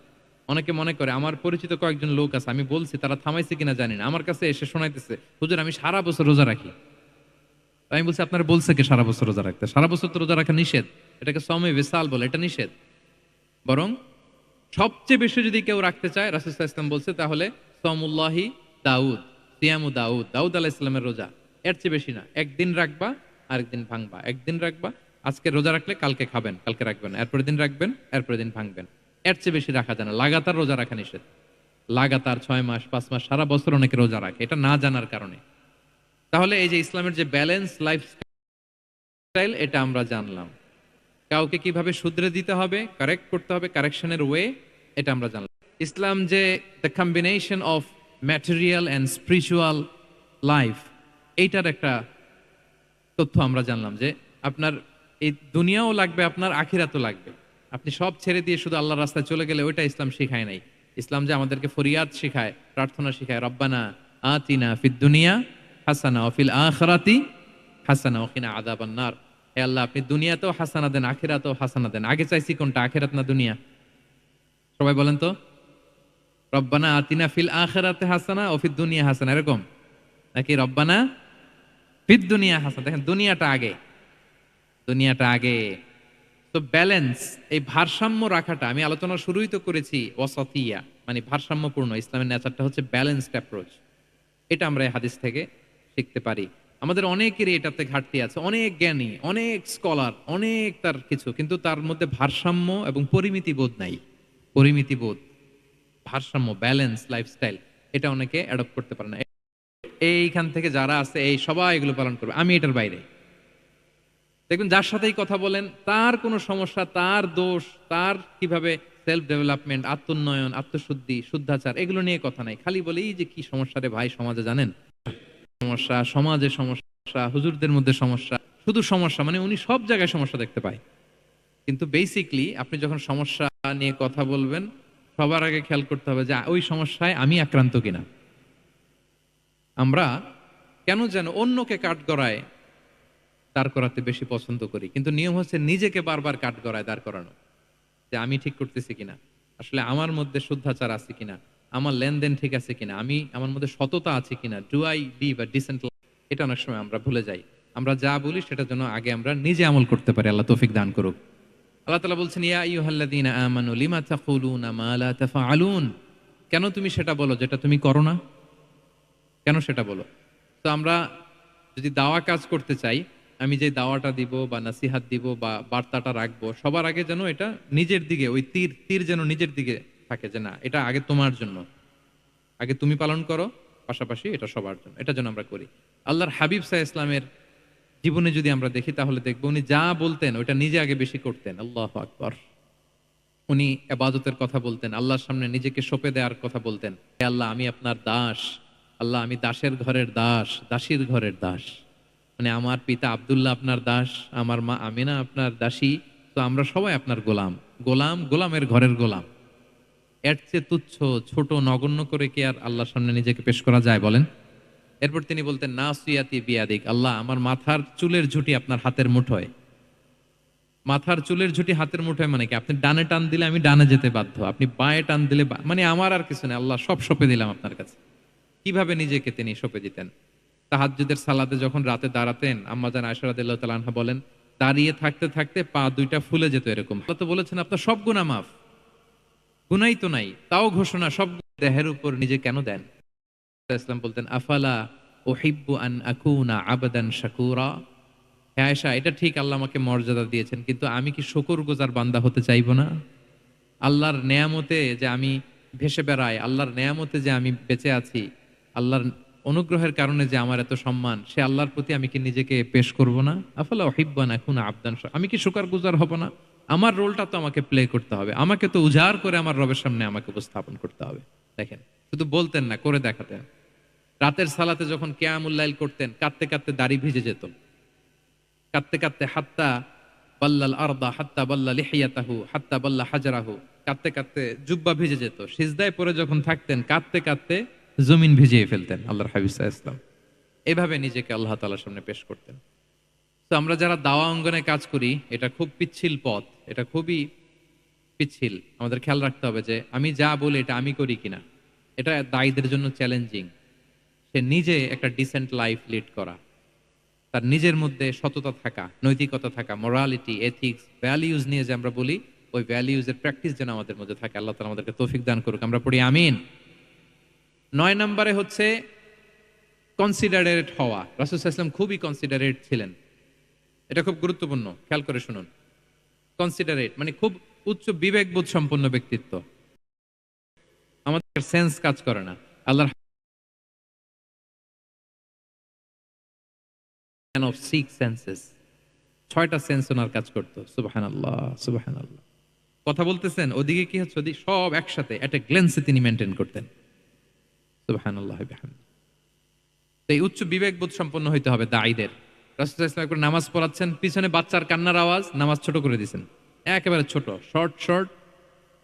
S2: অনেকে মনে করে, আমার পরিচিত কয়েকজন লোক আছে, আমি বলছি, তারা থামাইছে কিনা জানি না, আমার কাছে এসে শোনাইতেছে, হুজুর আমি সারা বছর রোজা রাখি। আমি বলছি, আপনার বলছে কি সারা বছর রোজা রাখতে? সারা বছর তো রোজা রাখা নিষেধ, এটাকে সওমে বিসাল বলে, এটা নিষেধ। বরং সবচেয়ে বেশি যদি কেউ রাখতে চায়, রাসূল সাল্লাল্লাহু আলাইহি ওয়াসাল্লাম বলছে, তাহলে সাওমুল্লাহি দাউদ, সিয়ামু দাউদ, দাউদ আলাইহিস সালামের রোজা। এর চেয়ে বেশি না। একদিন রাখবা, আরেকদিন ভাঙবা, একদিন রাখবা, আজকে রোজা রাখলে কালকে খাবেন, কালকে রাখবেন, এরপরের দিন রাখবেন, এরপরের দিন ভাঙবেন। এর চেয়ে বেশি রাখা যায় না। লাগাতার রোজা রাখা নিষেধ। লাগাতার 6 মাস, 5 মাস, সারা বছর অনেকে রোজা রাখে, এটা না জানার কারণে। তাহলে এই যে ইসলামের যে ব্যালেন্স লাইফস্টাইল, এটা আমরা জানলাম। কাউকে কিভাবে শুধরে দিতে হবে, কারেক্ট করতে হবে, কারেকশনের ওয়ে, এটা আমরা জানলাম। ইসলাম যে the combination of material and spiritual life, এইটার একটা তথ্য আমরা জানলাম, যে আপনার এই দুনিয়াও লাগবে, আপনার আখিরাতও লাগবে। আপনি সব ছেড়ে দিয়ে শুধু আল্লাহর রাস্তায় চলে গেলে ওইটা ইসলাম শিখায় নাই। ইসলাম যে আমাদেরকে ফরিয়াদ শিখায়, প্রার্থনা শিখায়, রব্বানা আতিনা ফিদ দুনিয়া হাসানা ওয়া ফিল আখিরাতি হাসানা ওয়া কিনা আযাবান নার। হে আল্লাহ, আপনি দুনিয়াতেও হাসানা দেন, আখিরাতেও হাসানা দেন। আগে চাইছি কোনটা, আখিরাত না দুনিয়া? সবাই বলেন তো, রব্বানা আতিনা ফিল আখিরাতি হাসানা ওয়া ফিদ দুনিয়া হাসানা, এরকম নাকি রব্বানা ফিদ দুনিয়া হাসানা? দেখেন, দুনিয়াটা আগে, দুনিয়াটা আগে। তো ব্যালেন্স, এই ভারসাম্য রাখাটা, আমি আলোচনা শুরুই তো করেছি, ওয়াসাতিয়া মানে ভারসাম্যপূর্ণ। ইসলামের নেচারটা হচ্ছে ব্যালেন্সড অ্যাপ্রোচ। এটা আমরা এই হাদিস থেকে শিখতে পারি। আমাদের অনেকেরই এটাতে ঘাটতি আছে, অনেক জ্ঞানী, অনেক স্কলার, অনেক তার কিছু, কিন্তু তার মধ্যে ভারসাম্য এবং পরিমিতি বোধ নাই। পরিমিতি বোধ, ভারসাম্য, ব্যালেন্স লাইফস্টাইল, এটা অনেকে অ্যাডপ্ট করতে পারে না। এইখান থেকে যারা আছে, এই সবাই এগুলো পালন করবে, আমি এটার বাইরে। দেখবেন যার সাথেই কথা বলেন, তার কোনো সমস্যা, তার দোষ, তার কিভাবে সেলফ ডেভেলপমেন্ট, আত্মোন্নয়ন, আত্মশুদ্ধি, শুদ্ধাচার, এগুলো নিয়ে কথা নাই। খালি বলে এই যে কি সমস্যা রে ভাই সমাজে, জানেন সমস্যা, সমাজে সমস্যা, হুজুরদের মধ্যে সমস্যা, শুধু সমস্যা, মানে উনি সব জায়গায় সমস্যা দেখতে পায়। কিন্তু বেসিকলি আপনি যখন সমস্যা নিয়ে কথা বলবেন, সবার আগে খেয়াল করতে হবে যে ওই সমস্যায় আমি আক্রান্ত কিনা। আমরা কেন যেন অন্যকে কাঠগড়ায় দাঁড় করাতে বেশি পছন্দ করি, কিন্তু নিয়ম হচ্ছে নিজেকে বারবার কাঠগড়ায় দাঁড় করানো, যে আমি ঠিক করতেছি কিনা, আসলে আমার মধ্যে শুদ্ধাচার আছে কিনা, আমার লেনদেন ঠিক আছে কিনা, আমি আমার মধ্যে সততা আছে কিনা, do I live a decent life. এটা অনেক সময় আমরা ভুলে যাই। আমরা যা বলি সেটার জন্য আগে আমরা নিজে আমল করতে পারি। আল্লাহ তৌফিক দান করুক। আল্লাহ তাআলা বলছেন, ইয়া আইয়ুহাল্লাযীনা আমানু লিমা তাকুলুনা মা লা তাফআলুন। কেন তুমি সেটা বলো যেটা তুমি করো না? কেন সেটা বলো? তো আমরা যদি দাওয়া কাজ করতে চাই, আমি যে দাওয়াটা দিব বা নাসিহাত দিব বা বার্তাটা রাখবো, সবার আগে যেন এটা নিজের দিকে, ওই তীর যেন নিজের দিকে থাকে, যে না, এটা আগে তোমার জন্য, আগে তুমি পালন করো, পাশাপাশি এটা সবার জন্য। এটা যেন আমরা করি। আল্লাহর হাবিব সাল্লাল্লাহু আলাইহি ওয়াসাল্লামের জীবনে যদি আমরা দেখি, তাহলে দেখবো উনি যা বলতেন ওটা নিজে আগে বেশি করতেন। আল্লাহু আকবার। উনি ইবাদতের কথা বলতেন, আল্লাহর সামনে নিজেকে সঁপে দেওয়ার কথা বলতেন। হে আল্লাহ, আমি আপনার দাস, আল্লাহ আমি দাসের ঘরের দাস, দাসীর ঘরের দাস, মানে আমার পিতা আব্দুল্লাহ আপনার দাস, আমার মা আমিনা আপনার দাসী, তো আমরা সবাই আপনার গোলাম, গোলাম গোলামের ঘরের গোলাম। এর চেয়ে তুচ্ছ ছোট নগণ্য করে কি আর আল্লাহর সামনে নিজেকে পেশ করা যায় বলেন? এরপর তিনি বলতেন নাসিয়াতি বিয়াদিক, আল্লাহ আমার মাথার চুলের ঝুঁটি আপনার হাতের মুঠোয়। মাথার চুলের ঝুঁটি হাতের মুঠোয় মানে কি? আপনি ডানে টান দিলে আমি ডানে যেতে বাধ্য, আপনি বাঁয়ে টান দিলে মানে আমার আর কিছু নেই, আল্লাহ সব সঁপে দিলাম আপনার কাছে। কিভাবে নিজেকে তিনি সঁপে দিতেন? তাহাজ্জুদের সালাতে যখন রাতে দাঁড়াতেন, আম্মাজান আয়েশা রাদিয়াল্লাহু তাআলা আনহা বলেন দাঁড়িয়ে থাকতে থাকতে পা দুইটা ফুলে যেত এরকম। আল্লাহ তো বলেছেন আপনার সব গুনাহ মাফ, গুনাই তো নাই, তাও ঘোষণা সব দেহের উপর নিজে কেন দেন? ইসলাম বলতেন আফালা উহিব্বু আন আকুনা আবদান শাকুরা। হ্যাঁ আয়েশা, এটা ঠিক আল্লাহ আমাকে মর্যাদা দিয়েছেন, কিন্তু আমি কি শুকরগুজার বান্দা হতে চাইবো না? আল্লাহর নেয়ামতে যে আমি ভেসে বেড়াই, আল্লাহর নেয়ামতে যে আমি বেঁচে আছি, আল্লাহর অনুগ্রহের কারণে যে আমার এত সম্মান, সে আল্লাহর প্রতি আমি কি নিজেকে পেশ করব না? আফালা উহিব্বু আন আকুনা আবদান শাকুরা, আমি কি শুকরগুজার হব না? আমার রোলটা তো আমাকে প্লে করতে হবে, আমাকে তো উজাড় করে আমার রবের সামনে আমাকে উপস্থাপন করতে হবে। দেখেন, শুধু বলতেন না, করে দেখাতেন। রাতের সালাতে যখন কিয়ামুল লাইল করতেন, কাঁদতে কাঁদতে দাড়ি ভিজে যেত, কাঁদতে কাঁদতে হাত্তা বাল্লাল আরদা হাত্তা বাল্লা লিহিয়াতাহু হাত্তা বাল্লা হাজারাহু, কাঁদতে কাঁদতে জুব্বা ভিজে যেত। সিজদায় পড়ে যখন থাকতেন কাঁদতে কাঁদতে জমিন ভিজিয়ে ফেলতেন আল্লাহর হাবিব সাল্লাল্লাহু আলাইহি ওয়াসাল্লাম। এভাবে নিজেকে আল্লাহ তাআলার সামনে পেশ করতেন। তো আমরা যারা দাওয়া অঙ্গনে কাজ করি, এটা খুব পিচ্ছিল পথ, এটা খুবই পিচ্ছিল। আমাদের খেয়াল রাখতে হবে যে আমি যা বলি এটা আমি করি কিনা। এটা দায়ীদের জন্য চ্যালেঞ্জিং। সে নিজে একটা ডিসেন্ট লাইফ লিড করা, তার নিজের মধ্যে সততা থাকা, নৈতিকতা থাকা, মোরালিটি, এথিক্স, ভ্যালিউজ নিয়ে যে আমরা বলি, ওই ভ্যালিউজের প্র্যাকটিস যেন আমাদের মধ্যে থাকে। আল্লাহ তাআলা আমাদেরকে তৌফিক দান করুক, আমরা পড়ি আমিন। 9 নম্বরে হচ্ছে কনসিডারেট হওয়া। রাসূল সাল্লাল্লাহু আলাইহি ওয়াসাল্লাম খুবই কনসিডারেট ছিলেন, এটা খুব গুরুত্বপূর্ণ, খেয়াল করে শুনুন। কনসিডারেট মানে খুব উচ্চ বিবেকবোধ সম্পন্ন ব্যক্তিত্ব। আমাদের সেন্স কাজ করে না। আল্লাহর ম্যান অফ 6 সেন্সেস, 6টা সেন্স ওনার কাজ করতো। সুবহানাল্লাহ সুবহানাল্লাহ। কথা বলতেছেন, ওদিকে কি হচ্ছে, ওদিকে সব একসাথে একটা গ্ল্যান্সে তিনি মেনটেন করতেন। সুবহানাল্লাহ বিহামদিহি। তো এই উচ্চ বিবেকবোধ সম্পন্ন হইতে হবে দাঈদের। রাসূল সাল্লাল্লাহু আলাইহি ওয়াসাল্লাম একবার নামাজ পড়াচ্ছেন, পিছনে বাচ্চার কান্নার আওয়াজ, নামাজ ছোট করে দিয়েছেন, একেবারে ছোট, শর্ট শর্ট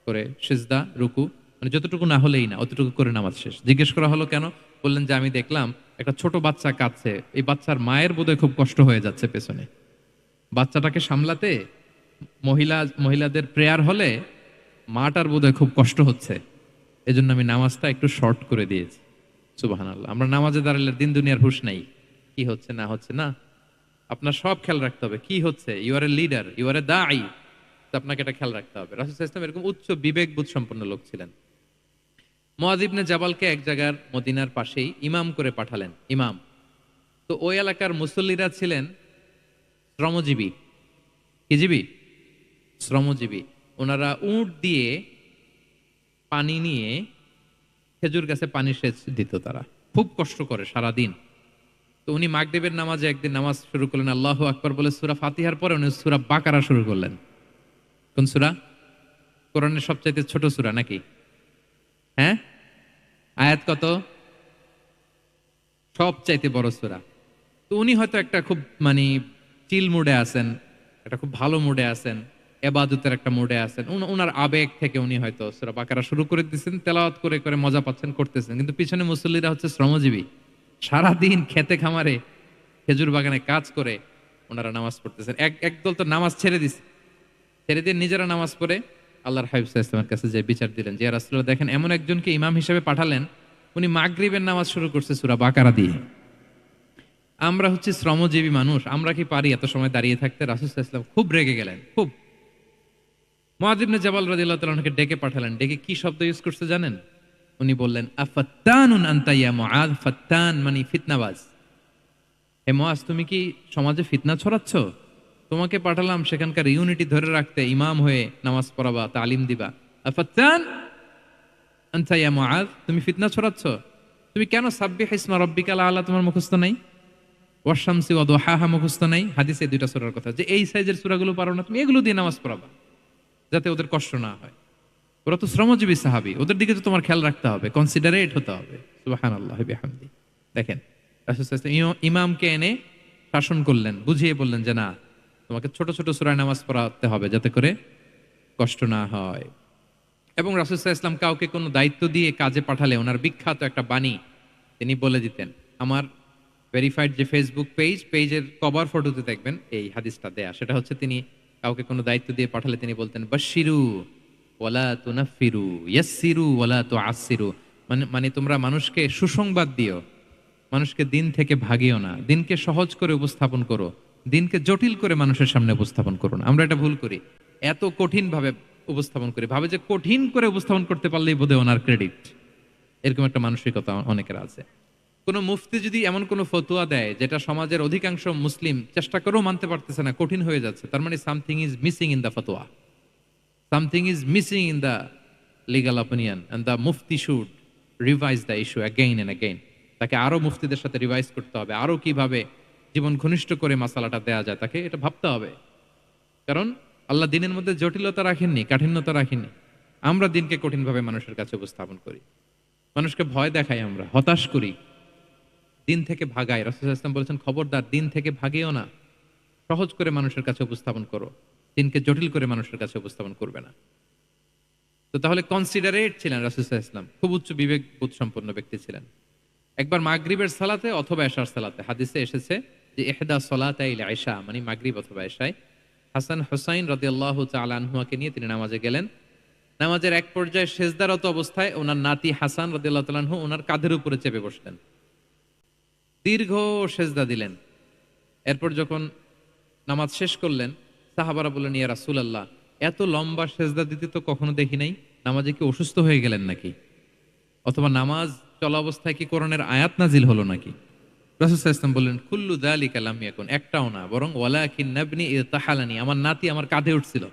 S2: করে সিজদা রুকু, মানে যতটুকু না হলেই না, অতটুকু করে নামাজ শেষ। জিজ্ঞেস করা হলো কেন? বললেন যে আমি দেখলাম একটা ছোট বাচ্চা কাঁদছে, এই বাচ্চার মায়ের বোধহয় খুব কষ্ট হয়ে যাচ্ছে পেছনে, বাচ্চাটাকে সামলাতে মহিলাদের প্রেয়ার হলে মাটার বোধহয় খুব কষ্ট হচ্ছে, এজন্য আমি নামাজটা একটু শর্ট করে দিয়েছি। সুবহানাল্লাহ। আমরা নামাজে দাঁড়ালে দিন দুনিয়ার হুঁশ নাই, কি হচ্ছে না হচ্ছে না, আপনার সব খেয়াল রাখতে হবে। কি হচ্ছে, you are a leader, you are a দাঈ, আপনাকে এটা খেয়াল রাখতে হবে। রাসূল সাল্লাল্লাহু আলাইহি ওয়াসাল্লাম এরকম উচ্চ বিবেকবোধ সম্পন্ন লোক ছিলেন। মুআয ইবনে জাবালকে এক জায়গার মদিনার পাশেই ইমাম করে পাঠালেন, ইমাম। তো ওই এলাকার মুসল্লিরা ছিলেন শ্রমজীবী। কি জীবী? শ্রমজীবী। ওনারা উট দিয়ে পানি নিয়ে খেজুর গাছে পানি সেচ দিত, তারা খুব কষ্ট করে সারাদিন। তো উনি মাগরিবের নামাজে একদিন নামাজ শুরু করলেন, আল্লাহু আকবার বলে সূরা ফাতিহার পরে উনি সূরা বাকারা শুরু করলেন। কোন সূরা? কোরআনের সবচাইতে ছোট সূরা নাকি? হ্যাঁ, আয়াত কত? সবচাইতে বড় সূরা। তো উনি হয়তো একটা খুব মানে চিল মুডে আছেন, একটা খুব ভালো মুডে আছেন, এবাদতের একটা মুডে আছেন, ওনার আবেগ থেকে উনি হয়তো সূরা বাকারা শুরু করে দিয়েছেন, তেলাওয়াত করে করে মজা পাচ্ছেন, করতেছেন। কিন্তু পিছনে মুসল্লিরা হচ্ছে শ্রমজীবী, সারাদিন খেতে খামারে খেজুর বাগানে কাজ করে ওনারা নামাজ পড়তেছেন। একদল তো নামাজ ছেড়ে দিছে, ছেড়ে দিয়ে নিজেরা নামাজ পড়ে আল্লাহর হাবিব সাল্লাল্লাহু আলাইহি ওয়াসাল্লামের কাছে যে বিচার দিলেন যে, ইয়া রাসূলুল্লাহ, দেখেন এমন একজনকে ইমাম হিসেবে পাঠালেন, উনি মাগরিবের নামাজ শুরু করছে সূরা বাকারা দিয়ে। আমরা হচ্ছে শ্রমজীবী মানুষ, আমরা কি পারি এত সময় দাঁড়িয়ে থাকতে? রাসূল সাল্লাল্লাহু আলাইহি ওয়াসাল্লাম খুব রেগে গেলেন, খুব। মুআয ইবনে জাবাল রাদিয়াল্লাহু তাআলা ওনাকে ডেকে পাঠালেন। ডেকে কি শব্দ ইউজ করতে জানেন? উনি বললেন আফাত্তানুন আনতা ইয়া মুআয। ফাত্তান মানে ফিতনাবাজ। হে মুআয, তুমি কি সমাজে ফিতনা ছড়াচ্ছ? তোমাকে পাঠালাম সেখানকার ইউনিটি ধরে রাখতে, ইমাম হয়ে নামাজ পড়াবা, তালিম দিবা। আফাত্তান আনতা ইয়া মুআয, তুমি ফিতনা ছড়াচ্ছ? তুমি কেন সাব্বিহ ইসমা রাব্বিকাল আলা তোমার মুখস্থ নাই? ওয়াশ-শামসি ওয়া দুহাহা মুখস্থ নাই? হাদিসে দুইটা সূরার কথা, যে এই সাইজের সূরাগুলো পারো না, তুমি এগুলো দিয়ে নামাজ পড়াবা যাতে ওদের কষ্ট না হয়। ওরা তো শ্রমজীবী সাহাবী, ওদের দিকে তো তোমার খেয়াল রাখতে হবে, কনসিডারেট হতে হবে। সুবহানাল্লাহি বিহামদি। দেখেন রাসূল সাল্লাল্লাহু আলাইহি ওয়াসাল্লাম ইমামকে এনে শাসন করলেন, বুঝিয়ে বললেন যে না, তোমাকে ছোট ছোট সূরায় নামাজ পড়াতে হবে যাতে করে কষ্ট না হয়। এবং রাসূল সাল্লাল্লাহু আলাইহি ওয়াসাল্লাম কাউকে কোনো দায়িত্ব দিয়ে কাজে পাঠালে ওনার বিখ্যাত একটা বাণী তিনি বলে দিতেন। আমার ভেরিফাইড যে ফেসবুক পেজের কভার ফটোতে দেখবেন এই হাদিসটা দেয়া। সেটা হচ্ছে তিনি কাউকে কোনো দায়িত্ব দিয়ে পাঠালে তিনি বলতেন বাশশিরু ওয়ালা তুনাফফিরু ইয়াসসিরু ওয়ালা তুআসসিরু। মানে তোমরা মানুষকে সুসংবাদ দিও, মানুষকে দিন থেকে ভাগিও না, দিনকে সহজ করে উপস্থাপন করো, দিনকে জটিল করে মানুষের সামনে উপস্থাপন করো না। আমরা এটা ভুল করি, এত কঠিন ভাবে উপস্থাপন করি, ভাবে যে কঠিন করে উপস্থাপন করতে পারলেই বোধহয় ওনার ক্রেডিট। এরকম একটা মানসিকতা অনেকের আছে। কোনো মুফতি যদি এমন কোনো ফতোয়া দেয় যেটা সমাজের অধিকাংশ মুসলিম চেষ্টা করেও মানতে পারতেছে না, কঠিন হয়ে যাচ্ছে, তার মানে something is missing in the ফতোয়া, something is missing in the legal opinion, and the মুফতি should revise the issue again and again. তাকে আরো মুফতিদের সাথে রিভাইজ করতে হবে, আরো কিভাবে জীবন ঘনিষ্ঠ করে মাসালাটা দেয়া যায় তাকে এটা ভাবতে হবে। কারণ আল্লাহ দিনের মধ্যে জটিলতা রাখেননি, কাঠিন্যতা রাখেননি। আমরা দিনকে কঠিনভাবে মানুষের কাছে উপস্থাপন করি, মানুষকে ভয় দেখাই, আমরা হতাশ করি, দিন থেকে ভাগাই। রাসূল সাল্লাল্লাহু আলাইহি ওয়াসাল্লাম বলেছেন খবরদার দিন থেকে ভাগিও না, সহজ করে মানুষের কাছে উপস্থাপন করো, দিনকে জটিল করে মানুষের কাছে উপস্থাপন করবে না। তো তাহলে কনসিডারেট ছিলেন রাসূল সাল্লাল্লাহু আলাইহি ওয়াসাল্লাম, খুব উচ্চ বিবেক বোধ সম্পন্ন ব্যক্তি ছিলেন। একবার মাগরিবের সালাতে অথবা এশার সালাতে হাদিসে এসেছে যে ইহদা সলাতাইল ইশা, মানে মাগরিব অথবা এশায় হাসান হুসাইন রাদিয়াল্লাহু তাআলা আনহুমাকে নিয়ে তিনি নামাজে গেলেন। নামাজের এক পর্যায়ে সেজদারত অবস্থায় ওনার নাতি হাসান রাদিয়াল্লাহু তাআলা আনহু ওনার কাঁধের উপরে চেপে বসলেন, দীর্ঘ সেজদা দিলেন। এরপর যখন নামাজ শেষ করলেন সাহাবারা বললেন ইয়া রাসূলুল্লাহ, এত লম্বা সেজদা দিতে তো কখনো দেখি নাই, নামাজে কি অসুস্থ হয়ে গেলেন নাকি, অথবা নামাজ চলা অবস্থায় কি কোরআনের আয়াত নাজিল হলো নাকি? রাসূল সাল্লাল্লাহু আলাইহি ওয়াসাল্লাম বললেন কুল্লু যালিকা লাম ইয়াকুন, একটাও না, বরং ওয়ালাকিন নাবনি ইতাহালানি, আমার নাতি আমার কাঁধে উঠছিল।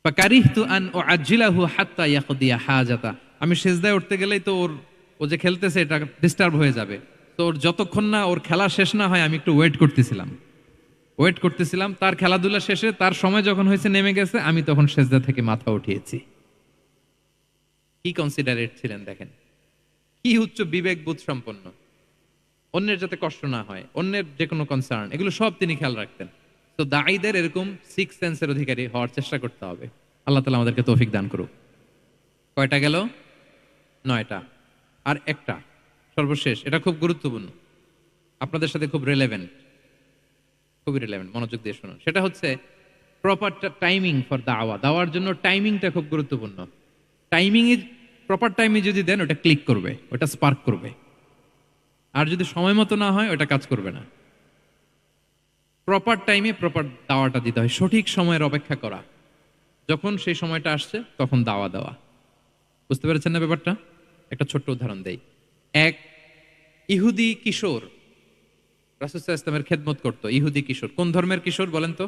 S2: ফাকারিহতু আন উআজ্জিলাহু হাত্তা ইয়াকদিয়া হাজাতা, আমি সিজদায় উঠতে গেলেই তো ও যে খেলতেছে এটা ডিস্টার্ব হয়ে যাবে, তো ওর যতক্ষণ না ওর খেলা শেষ না হয় আমি একটু ওয়েট করতেছিলাম। তার খেলাধুলা শেষে তার সময় যখন হয়েছে নেমে গেছে, আমি তখন সিজদা থেকে মাথা উঠিয়েছি। কি কনসিডারেট ছিলেন দেখেন, কি উচ্চ বিবেক বোধ সম্পন্ন, অন্যের যাতে কষ্ট না হয়, অন্যের যে কোনো কনসার্ন, এগুলো সব তিনি খেয়াল রাখতেন। তো দাঈদের এরকম সিক্স সেন্সের অধিকারী হওয়ার চেষ্টা করতে হবে। আল্লাহ তাআলা আমাদেরকে তৌফিক দান করুক। কয়টা গেল? 9টা। আর একটা সর্বশেষ, এটা খুব গুরুত্বপূর্ণ, আপনাদের সাথে খুবই রিলেভেন্ট, মনোযোগ দিয়ে শুনুন। সেটা হচ্ছে প্রপার টাইমিং ফর দাওয়ার জন্য টাইমিংটা খুব গুরুত্বপূর্ণ। টাইমিং ইজ প্রপার টাইমে যদি দেন ওটা ক্লিক করবে, ওটা স্পার্ক করবে। আর যদি সময় মতো না হয় ওটা কাজ করবে না। প্রপার টাইমে প্রপার দাওয়াটা দিতে হয়, সঠিক সময়ের অপেক্ষা করা, যখন সেই সময়টা আসছে তখন দাওয়া দেওয়া। বুঝতে পেরেছেন না ব্যাপারটা? একটা ছোট্ট উদাহরণ দেই। এক ইহুদি কিশোর রাসূল সাল্লাল্লাহু আলাইহি ওয়াসাল্লামের খেদমত করতো। ইহুদি কিশোর, কোন ধর্মের কিশোর বলেন তো?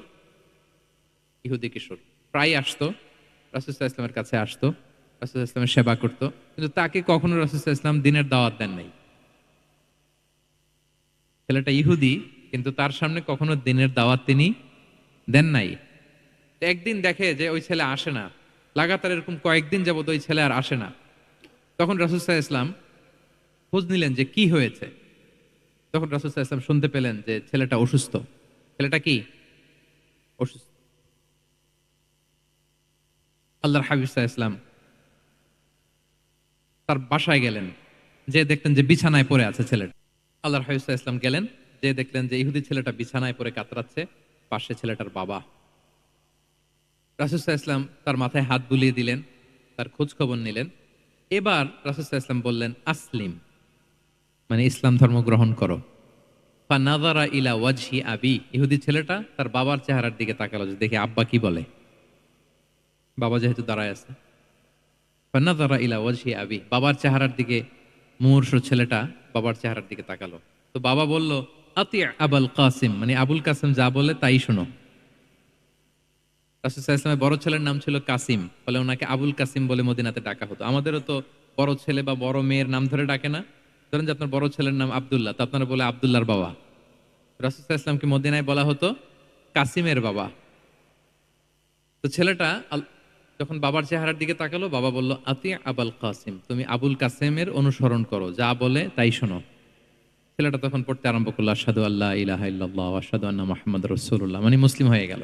S2: ইহুদি কিশোর প্রায় আসতো রাসূল সাল্লাল্লাহু আলাইহি ওয়াসাল্লামের কাছে, আসতো রাসূল সাল্লাল্লাহু আলাইহি ওয়াসাল্লামের সেবা করতো, কিন্তু তাকে কখনো রাসূল সাল্লাল্লাহু আলাইহি ওয়াসাল্লাম দিনের দাওয়াত দেন নাই। ছেলেটা ইহুদি, কিন্তু তার সামনে কখনো দিনের দাওয়াত তিনি দেন নাই। একদিন দেখে যে ওই ছেলে আসে না, লাগাতার এরকম কয়েকদিন যাবত ওই ছেলে আর আসে না। তখন রাসূল সাল্লাল্লাহু আলাইহি ওয়াসাল্লাম খোঁজ নিলেন যে কি হয়েছে। তখন রাসূল সাল্লাল্লাহু আলাইহি ওয়াসাল্লাম শুনতে পেলেন যে ছেলেটা অসুস্থ। ছেলেটা কি অসুস্থ? আল্লাহর হাবিব সাল্লাল্লাহু আলাইহি ওয়াসাল্লাম তার বাসায় গেলেন, যে দেখলেন যে বিছানায় পড়ে আছে ছেলেটা। আল্লাহর হাবিব সাল্লাল্লাহু আলাইহি ওয়াসাল্লাম গেলেন, যে দেখলেন যে ইহুদি ছেলেটা বিছানায় পড়ে কাতরাচ্ছে, পাশে ছেলেটার বাবা। রাসূল সাল্লাল্লাহু আলাইহি ওয়াসাল্লাম তার মাথায় হাত বুলিয়ে দিলেন, তার খোঁজ খবর নিলেন। এবার রাসূল সাল্লাল্লাহু আলাইহি ওয়াসাল্লাম বললেন আসলিম, মানে ইসলাম ধর্ম গ্রহণ করো। ফানাযারা ইলা ওয়াজহি আবি, ইহুদি ছেলেটা তার বাবার চেহারার দিকে তাকালো যে দেখি আব্বা কি বলে। বাবা যেহেতু দাঁড়ায় আছে, ফানাযারা ইলা ওয়াজহি আবি, বাবার চেহারার দিকে মুমূর্ষু ছেলেটা বাবার চেহারার দিকে তাকালো। তো বাবা বলল আতি আবুল কাসিম, মানে আবুল কাসিম যা বলে তাই শোনো। রাসূল সাল্লাল্লাহু আলাইহি ওয়াসাল্লামের বড় ছেলের নাম ছিল কাসিম, ফলে ওনাকে আবুল কাসিম বলে মদিনাতে ডাকা হতো। আমাদেরও তো বড় ছেলে বা বড় মেয়ের নাম ধরে ডাকে না? ধরেন যে আপনার বড় ছেলের নাম আব্দুল্লাহ, তো আপনারা বলে আব্দুল্লাহর বাবা। রাসূল সাল্লাল্লাহু আলাইহি ওয়াসাল্লামকে মদিনায় বলা হতো কাসিমের বাবা। তো ছেলেটা যখন বাবার চেহারার দিকে তাকালো, বাবা বলল, আতি আবুল কাসিম, তুমি আবুল কাসেমের অনুসরণ করো, যা বলে তাই শোনো। ছেলেটা তখন পড়তে আরম্ভ করলো, আশহাদু আল্লা ইলাহা ইল্লাল্লাহ ওয়া আশহাদু আন্না মুহাম্মাদুর রাসূলুল্লাহ, মানে মুসলিম হয়ে গেল।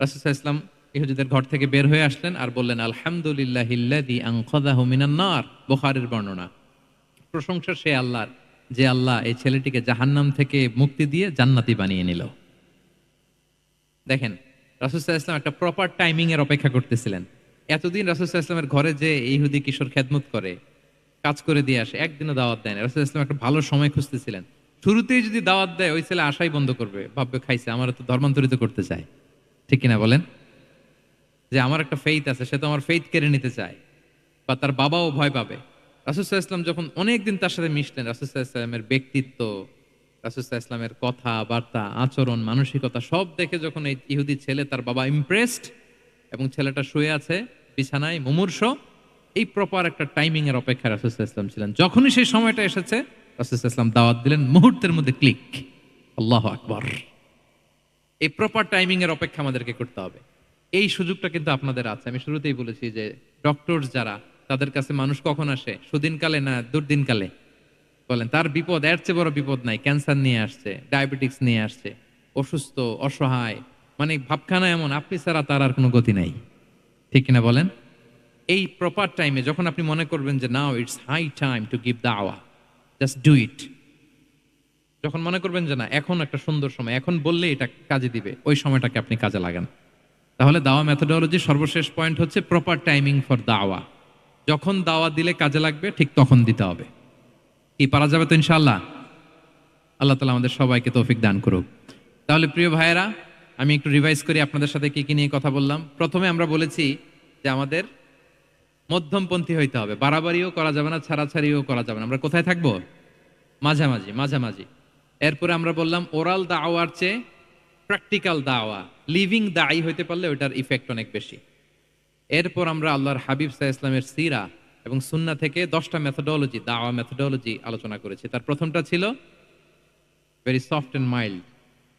S2: রাসূল সাল্লাল্লাহু আলাইহি ওয়াসাল্লাম ইহুদিদের ঘর থেকে বের হয়ে আসলেন আর বললেন, আলহামদুলিল্লাহিল্লাযী আনকাযাহু মিনান নার, বুখারীর বর্ণনা। প্রশংসা সে আল্লাহর, যে আল্লাহ এই ছেলেটিকে জাহান্নাম থেকে মুক্তি দিয়ে জান্নাতি বানিয়ে নিল। দেখেন, রাসূল সাল্লাল্লাহু আলাইহি ওয়াসাল্লাম একটা প্রপার টাইমিং এর অপেক্ষা করতেছিলেন। এতদিন রাসূল সাল্লাল্লাহু আলাইহি ওয়াসাল্লামের ঘরে যে ইহুদি কিশোর খেদমত করে, কাজ করে দিয়ে আসে, একদিনও দাওয়াত দেয় না। রাসূল সাল্লাল্লাহু আলাইহি ওয়াসাল্লাম একটা ভালো সময় খুঁজতেছিলেন। শুরুতেই যদি দাওয়াত দেয়, ওই ছেলে আশাই বন্ধ করবে, ভাববে খাইছে, আমার তো ধর্মান্তরিত করতে চায়। ঠিক কিনা বলেন? যে আমার একটা ফেইথ আছে, সে তো আমার ফেইথ কেড়ে নিতে চায়, বা তার বাবাও ভয় পাবে। রাসূল সাল্লাল্লাহু আলাইহি ওয়াসাল্লাম যখন অনেকদিন তার সাথে মিশলেন, রাসূল সাল্লাল্লাহু আলাইহি ওয়াসাল্লামের ব্যক্তিত্ব, রাসূল সাল্লাল্লাহু আলাইহি ওয়াসাল্লামের কথা বার্তা, আচরণ, মানসিকতা সব দেখে যখন এই ইহুদি ছেলে, তার বাবা ইমপ্রেসড, এবং ছেলেটা শুয়ে আছে বিছানায় মুমূর্ষ, এই প্রপার একটা টাইমিং এর অপেক্ষা রাসূল সাল্লাল্লাহু আলাইহি ওয়াসাল্লাম ছিলেন। যখনই সেই সময়টা এসেছে, রাসূল সাল্লাল্লাহু আলাইহি ওয়াসাল্লাম দাওয়াত দিলেন, মুহূর্তের মধ্যে ক্লিক। আল্লাহু আকবার। এই প্রপার টাইমিং এর অপেক্ষা আমাদেরকে করতে হবে। এই সুযোগটা কিন্তু আপনাদের আছে। আমি শুরুতেই বলেছি যে ডক্টর যারা, তাদের কাছে মানুষ কখন আসে? সুদিনকালে না দুর্দিনকালে? বলেন, তার বিপদ এর চেয়ে বড় বিপদ নাই। ক্যান্সার নিয়ে আসছে, ডায়াবেটিক্স নিয়ে আসছে, অসুস্থ, অসহায়, মানে ভাবখানা এমন, আপনি ছাড়া তার আর কোনো গতি নাই। ঠিক কিনা বলেন? এই প্রপার টাইমে যখন আপনি মনে করবেন যে now it's high time to give দাওয়া, জাস্ট ডু ইট। যখন মনে করবেন যে না, এখন একটা সুন্দর সময়, এখন বললে এটা কাজে দিবে, ওই সময়টাকে আপনি কাজে লাগান। তাহলে দাওয়া মেথোডোলজি সর্বশেষ পয়েন্ট হচ্ছে প্রপার টাইমিং ফর দাওয়া। যখন দাওয়া দিলে কাজে লাগবে, ঠিক তখন দিতে হবে। কি পারা যাবে তো ইনশাআল্লাহ? আল্লাহ তাআলা আমাদের সবাইকে তৌফিক দান করুক। তাহলে প্রিয় ভাইয়েরা, আমি একটু রিভাইজ করি আপনাদের সাথে কি কি নিয়ে কথা বললাম। প্রথমে আমরা বলেছি যে আমাদের মধ্যমপন্থী হইতে হবে, বাড়াবাড়িও করা যাবে না, ছাড়াছাড়িও করা যাবে না। আমরা কোথায় থাকবো? মাঝামাঝি, মাঝামাঝি। এরপরে আমরা বললাম ওরাল দাওয়ার চেয়ে প্র্যাকটিক্যাল দাওয়া, লিভিং দায়ী হইতে পারলে ওটার ইফেক্ট অনেক বেশি। এরপর আমরা আল্লাহর হাবিব সাল্লাল্লাহু আলাইহি ওয়াসাল্লামের সিরা এবং সুন্নাহ থেকে 10টা মেথোডোলজি, দাওয়া মেথোডোলজি আলোচনা করেছি। তার প্রথমটা ছিল ভেরি সফট এন্ড মাইল্ড,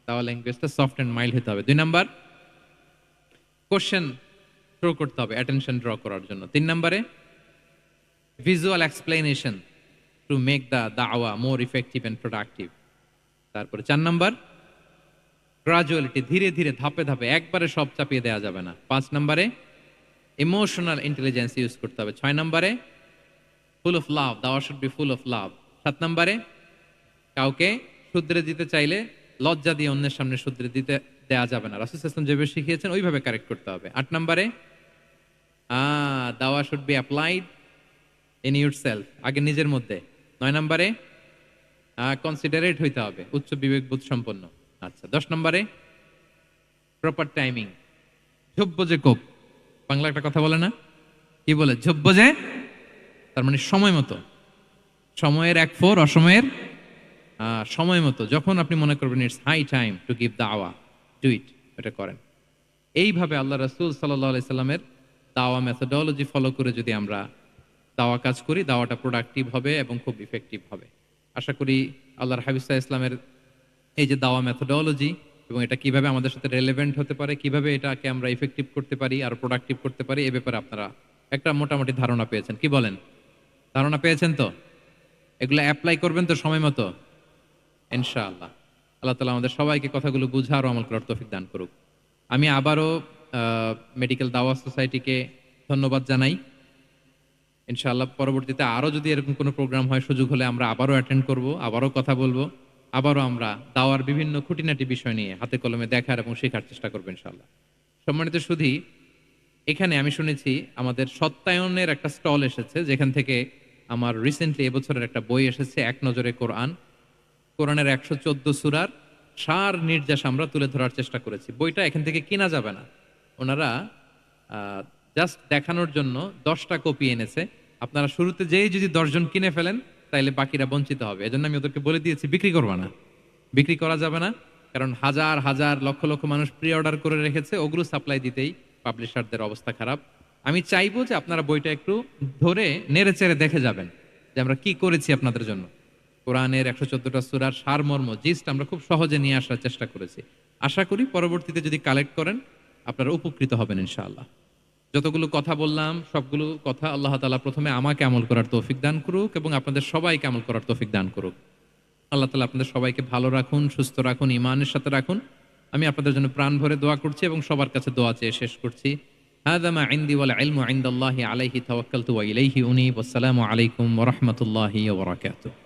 S2: দাওয়া ল্যাঙ্গুয়েজটা সফট এন্ড মাইল্ড হতে হবে। 2 নাম্বার, কোশ্চেন থ্রো করতে হবে অ্যাটেনশন ড্র করার জন্য। 3 নম্বরে, visual explanation to make the দাওয়া মোর ইফেক্টিভ এন্ড প্রোডাক্টিভ। তারপরে 4 নাম্বার, গ্রাজুয়ালিটি, ধীরে ধীরে, ধাপে ধাপে, একবারে সব চাপিয়ে দেওয়া যাবে না। 5 নম্বরে, ইমোশনাল ইন্টেলিজেন্স ইউজ করতে হবে। 6 নম্বরে, ফুল অফ লাভ, দাওয়া should be full of love. 7 নম্বরে, কাউকে শুধরে দিতে চাইলে লজ্জা দিয়ে অন্যের সামনে শুধরে দিতে দেওয়া যাবে না, রাসূল সাল্লাল্লাহু আলাইহি ওয়াসাল্লাম যেভাবে শিখিয়েছেন ওইভাবে কারেক্ট করতে হবে। 8 নম্বরে, দাওয়া should be applied in yourself, আগে নিজের মধ্যে। 9 নম্বরে, কনসিডারেট হইতে হবে, উচ্চ বিবেকবোধ সম্পন্ন। আচ্ছা, 10 নম্বরে, প্রপার টাইমিং, ঝোপ যে কোপ, বাংলা একটা কথা বলে না, কি বলে? ঝোপ যে, তার মানে সময় মতো, সময়ের 1/4, অসময়ের সময় মতো। যখন আপনি মনে করবেন it's high time to give দাওয়া, ডু ইট, এটা করেন। এইভাবে আল্লাহ রাসূল সাল্লাল্লাহু আলাইহি সাল্লামের দাওয়া মেথোডোলজি ফলো করে যদি আমরা দাওয়া কাজ করি, দাওয়াটা প্রোডাক্টিভ হবে এবং খুব ইফেক্টিভ হবে। আশা করি আল্লাহর হাবিব সাল্লাল্লাহু আলাইহি সাল্লামের এই যে দাওয়া মেথোডোলজি, এবং এটা কিভাবে আমাদের সাথে রেলেভেন্ট হতে পারে, কিভাবে এটাকে আমরা ইফেক্টিভ করতে পারি আর প্রোডাক্টিভ করতে পারি, এ ব্যাপারে আপনারা একটা মোটামুটি ধারণা পেয়েছেন। কি বলেন? ধারণা পেয়েছেন তো? এগুলো অ্যাপ্লাই করবেন তো সময় মতো ইনশাআল্লাহ। আল্লাহ তাআলা আমাদের সবাইকে কথাগুলো বুঝার ও আমল করার তৌফিক দান করুক। আমি আবারও মেডিকেল দাওয়া সোসাইটিকে ধন্যবাদ জানাই। ইনশাআল্লাহ পরবর্তীতে আরো যদি এরকম কোনো প্রোগ্রাম হয়, সুযোগ হলে আমরা আবারও অ্যাটেন্ড করব, আবারও কথা বলবো, আবারও আমরা দাওয়ার বিভিন্ন খুঁটিনাটি বিষয় নিয়ে হাতে কলমে দেখার এবং শেখার চেষ্টা করবো ইনশাআল্লাহ। সম্মানিত সুধী, এখানে আমি শুনেছি আমাদের সত্যায়নের একটা স্টল এসেছে, যেখান থেকে আমার রিসেন্টলি এবছরের একটা বই এসেছে, এক নজরে কোরআন। কোরআনের 114 সূরার সার নির্যাস আমরা তুলে ধরার চেষ্টা করেছি। বইটা এখান থেকে কেনা যাবে না, ওনারা জাস্ট দেখানোর জন্য 10টা কপি এনেছে। আপনারা শুরুতে যেই যদি 10 জন কিনে ফেলেন, তাইলে বাকিরা বঞ্চিত হবে। এজন্য আমি ওদেরকে বলে দিয়েছি বিক্রি করবা না, বিক্রি করা যাবে না, কারণ হাজার হাজার লক্ষ লক্ষ মানুষ প্রি অর্ডার করে রেখেছে, ওগুলো সাপ্লাই দিতেই পাবলিশারদের অবস্থা খারাপ। আমি চাইবো যে আপনারা বইটা একটু ধরে নেড়ে চেড়ে দেখে যাবেন যে আমরা কি করেছি আপনাদের জন্য। কোরআনের 114টা সূরার সারমর্ম, জিস্ট আমরা খুব সহজে নিয়ে আসার চেষ্টা করেছি। আশা করি পরবর্তীতে যদি কালেক্ট করেন আপনারা উপকৃত হবেন ইনশাআল্লাহ। যতগুলো কথা বললাম সবগুলো কথা আল্লাহ তাআলা প্রথমে আমাকে আমল করার তৌফিক দান করুক এবং আপনাদের সবাইকে আমল করার তৌফিক দান করুক। আল্লাহ তাআলা আপনাদের সবাইকে ভালো রাখুন, সুস্থ রাখুন, ঈমানের সাথে রাখুন। আমি আপনাদের জন্য প্রাণ ভরে দোয়া করছি এবং সবার কাছে দোয়া চেয়ে শেষ করছি। হাযা মা ইনদি ওয়াল ইলমু ইনদাল্লাহি আলাইহি তাওয়াক্কালতু ওয়া ইলাইহি উনীব। আসসালামু আলাইকুম ওয়া রাহমাতুল্লাহি ওয়া বারাকাতুহু।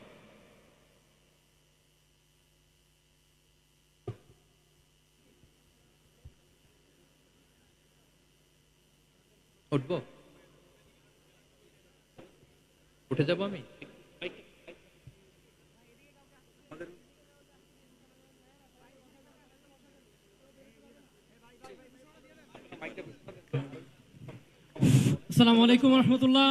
S2: উঠবো? উঠে যাব আমি?
S3: আসসালামু আলাইকুম রহমতুল্লাহ।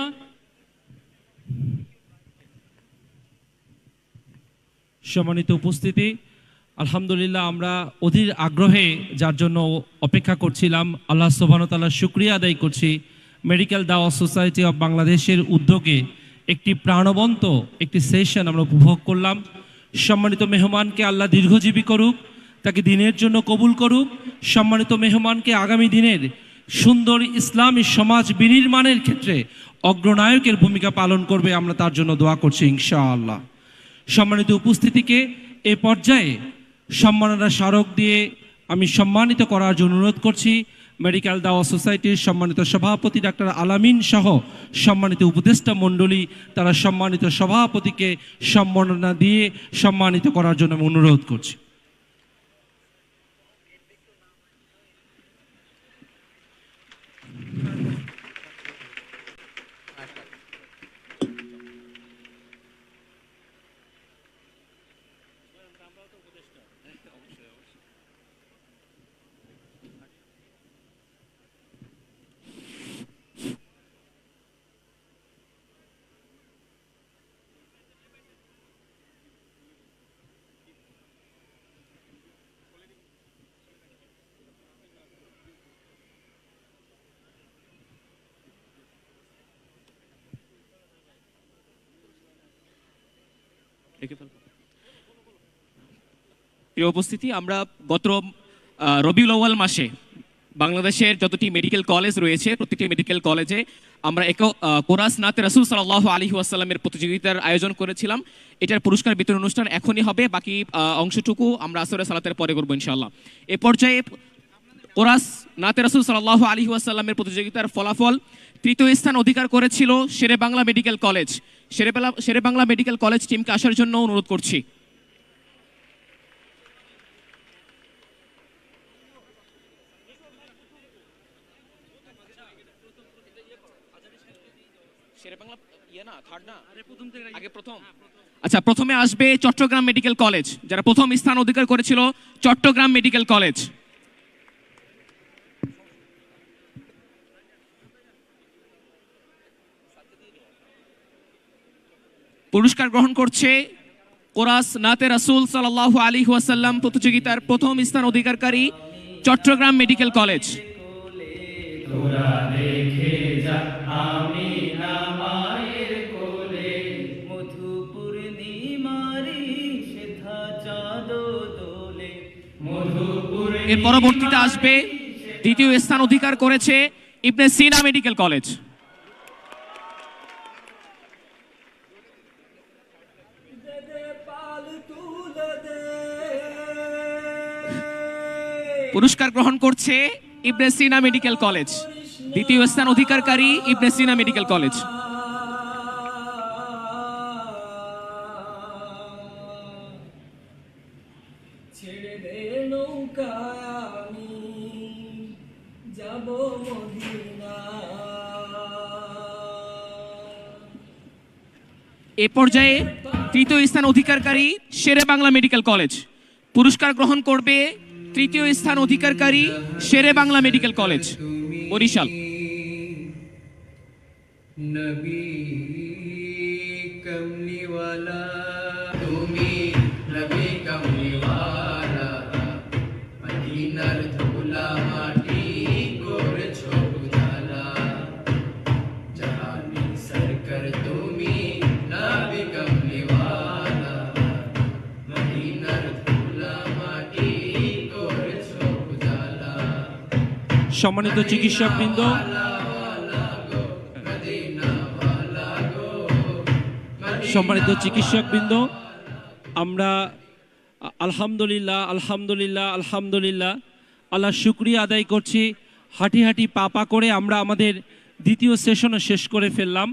S1: সম্মানিত উপস্থিতি, আলহামদুলিল্লাহ আমরা অধীর আগ্রহে যার জন্য অপেক্ষা করছিলাম, আল্লাহ সুবহানাহু ওয়া তাআলার শুকরিয়া আদায় করছি। মেডিকেল দাওয়াত সোসাইটি অব বাংলাদেশের উদ্যোগে একটি প্রাণবন্ত একটি সেশন আমরা উপভোগ করলাম। সম্মানিত মেহমানকে আল্লাহ দীর্ঘজীবী করুক, তাকে দিনের জন্য কবুল করুক। সম্মানিত মেহমানকে আগামী দিনের সুন্দর ইসলামী সমাজ বিনির্মাণের ক্ষেত্রে অগ্রনায়কের ভূমিকা পালন করবে, আমরা তার জন্য দোয়া করছি ইনশাআল্লাহ। সম্মানিত উপস্থিতিকে এ পর্যায়ে সম্মাননা স্মারক দিয়ে আমি সম্মানিত করার জন্য অনুরোধ করছি। মেডিকেল দাওয়াত সোসাইটির সম্মানিত সভাপতি ডাক্তার আলামিন সহ সম্মানিত উপদেষ্টা মণ্ডলী, তারা সম্মানিত সভাপতিকে সম্মাননা দিয়ে সম্মানিত করার জন্য আমি অনুরোধ করছি।
S4: প্রিয় উপস্থিতি, আমরা গত রবিউল আউয়াল মাসে বাংলাদেশের যতটি মেডিকেল কলেজ রয়েছে প্রত্যেকটি মেডিকেল কলেজে আমরা কোরাস নাতে রাসূল সাল্লাল্লাহু আলাইহি ওয়াসাল্লামের প্রতিযোগিতার আয়োজন করেছিলাম। এটার পুরস্কার বিতরণ অনুষ্ঠান এখনই হবে, বাকি অংশটুকু আমরা আসরের সালাতের পরে করবো ইনশাআল্লাহ। এ পর্যায়ে কোরাস নাতে রাসূল সাল্লাল্লাহু আলাইহি ওয়াসাল্লামের প্রতিযোগিতার ফলাফল তৃতীয় স্থান অধিকার করেছিল শেরে বাংলা মেডিকেল কলেজ। শেরে বাংলা মেডিকেল কলেজ টিমকে আসার জন্য অনুরোধ করছি। আচ্ছা, প্রথমে আসবে চট্টগ্রাম মেডিকেল কলেজ, যারা প্রথম স্থান অধিকার করেছিল চট্টগ্রাম মেডিকেল কলেজ। পুরস্কার গ্রহণ করছে কোরাস নাতে রাসূল সাল্লাল্লাহু আলাইহি ওয়াসাল্লাম প্রতিযোগিতার প্রথম স্থান অধিকারকারী চট্টগ্রাম মেডিকেল কলেজ। এর পরবর্তীতে আসবে দ্বিতীয় স্থান অধিকার করেছে ইবনে সিনা মেডিকেল কলেজ। পুরস্কার গ্রহণ করছে ইবনে সিনা মেডিকেল কলেজ, দ্বিতীয় স্থান অধিকারকারী ইবনে সিনা মেডিকেল কলেজ। এ পর্যায়ে তৃতীয় স্থান অধিকারকারী শেরে বাংলা মেডিকেল কলেজ। পুরস্কার গ্রহণ করবে তৃতীয় স্থান অধিকারকারী শেরে বাংলা মেডিকেল কলেজ, বরিশাল।
S5: নবী কমলিওয়ালা তুমি, নবী কমলিওয়ালা, মদিনার ধুলা মাটি করেছো উজালা, জাহানি সরকার তুমি, নবী কমলিওয়ালা, মদিনার ধুলা মাটি করেছো উজালা।
S1: সম্মানিত চিকিৎসকবৃন্দ, সম্মানিত চিকিৎসকবৃন্দ, আমরা আলহামদুলিল্লাহ আলহামদুলিল্লাহ আলহামদুলিল্লাহ আল্লাহ শুকরিয়া আদায় করছি। হাঁটি হাঁটি পা পা করে আমরা আমাদের দ্বিতীয় সেশনও শেষ করে ফেললাম।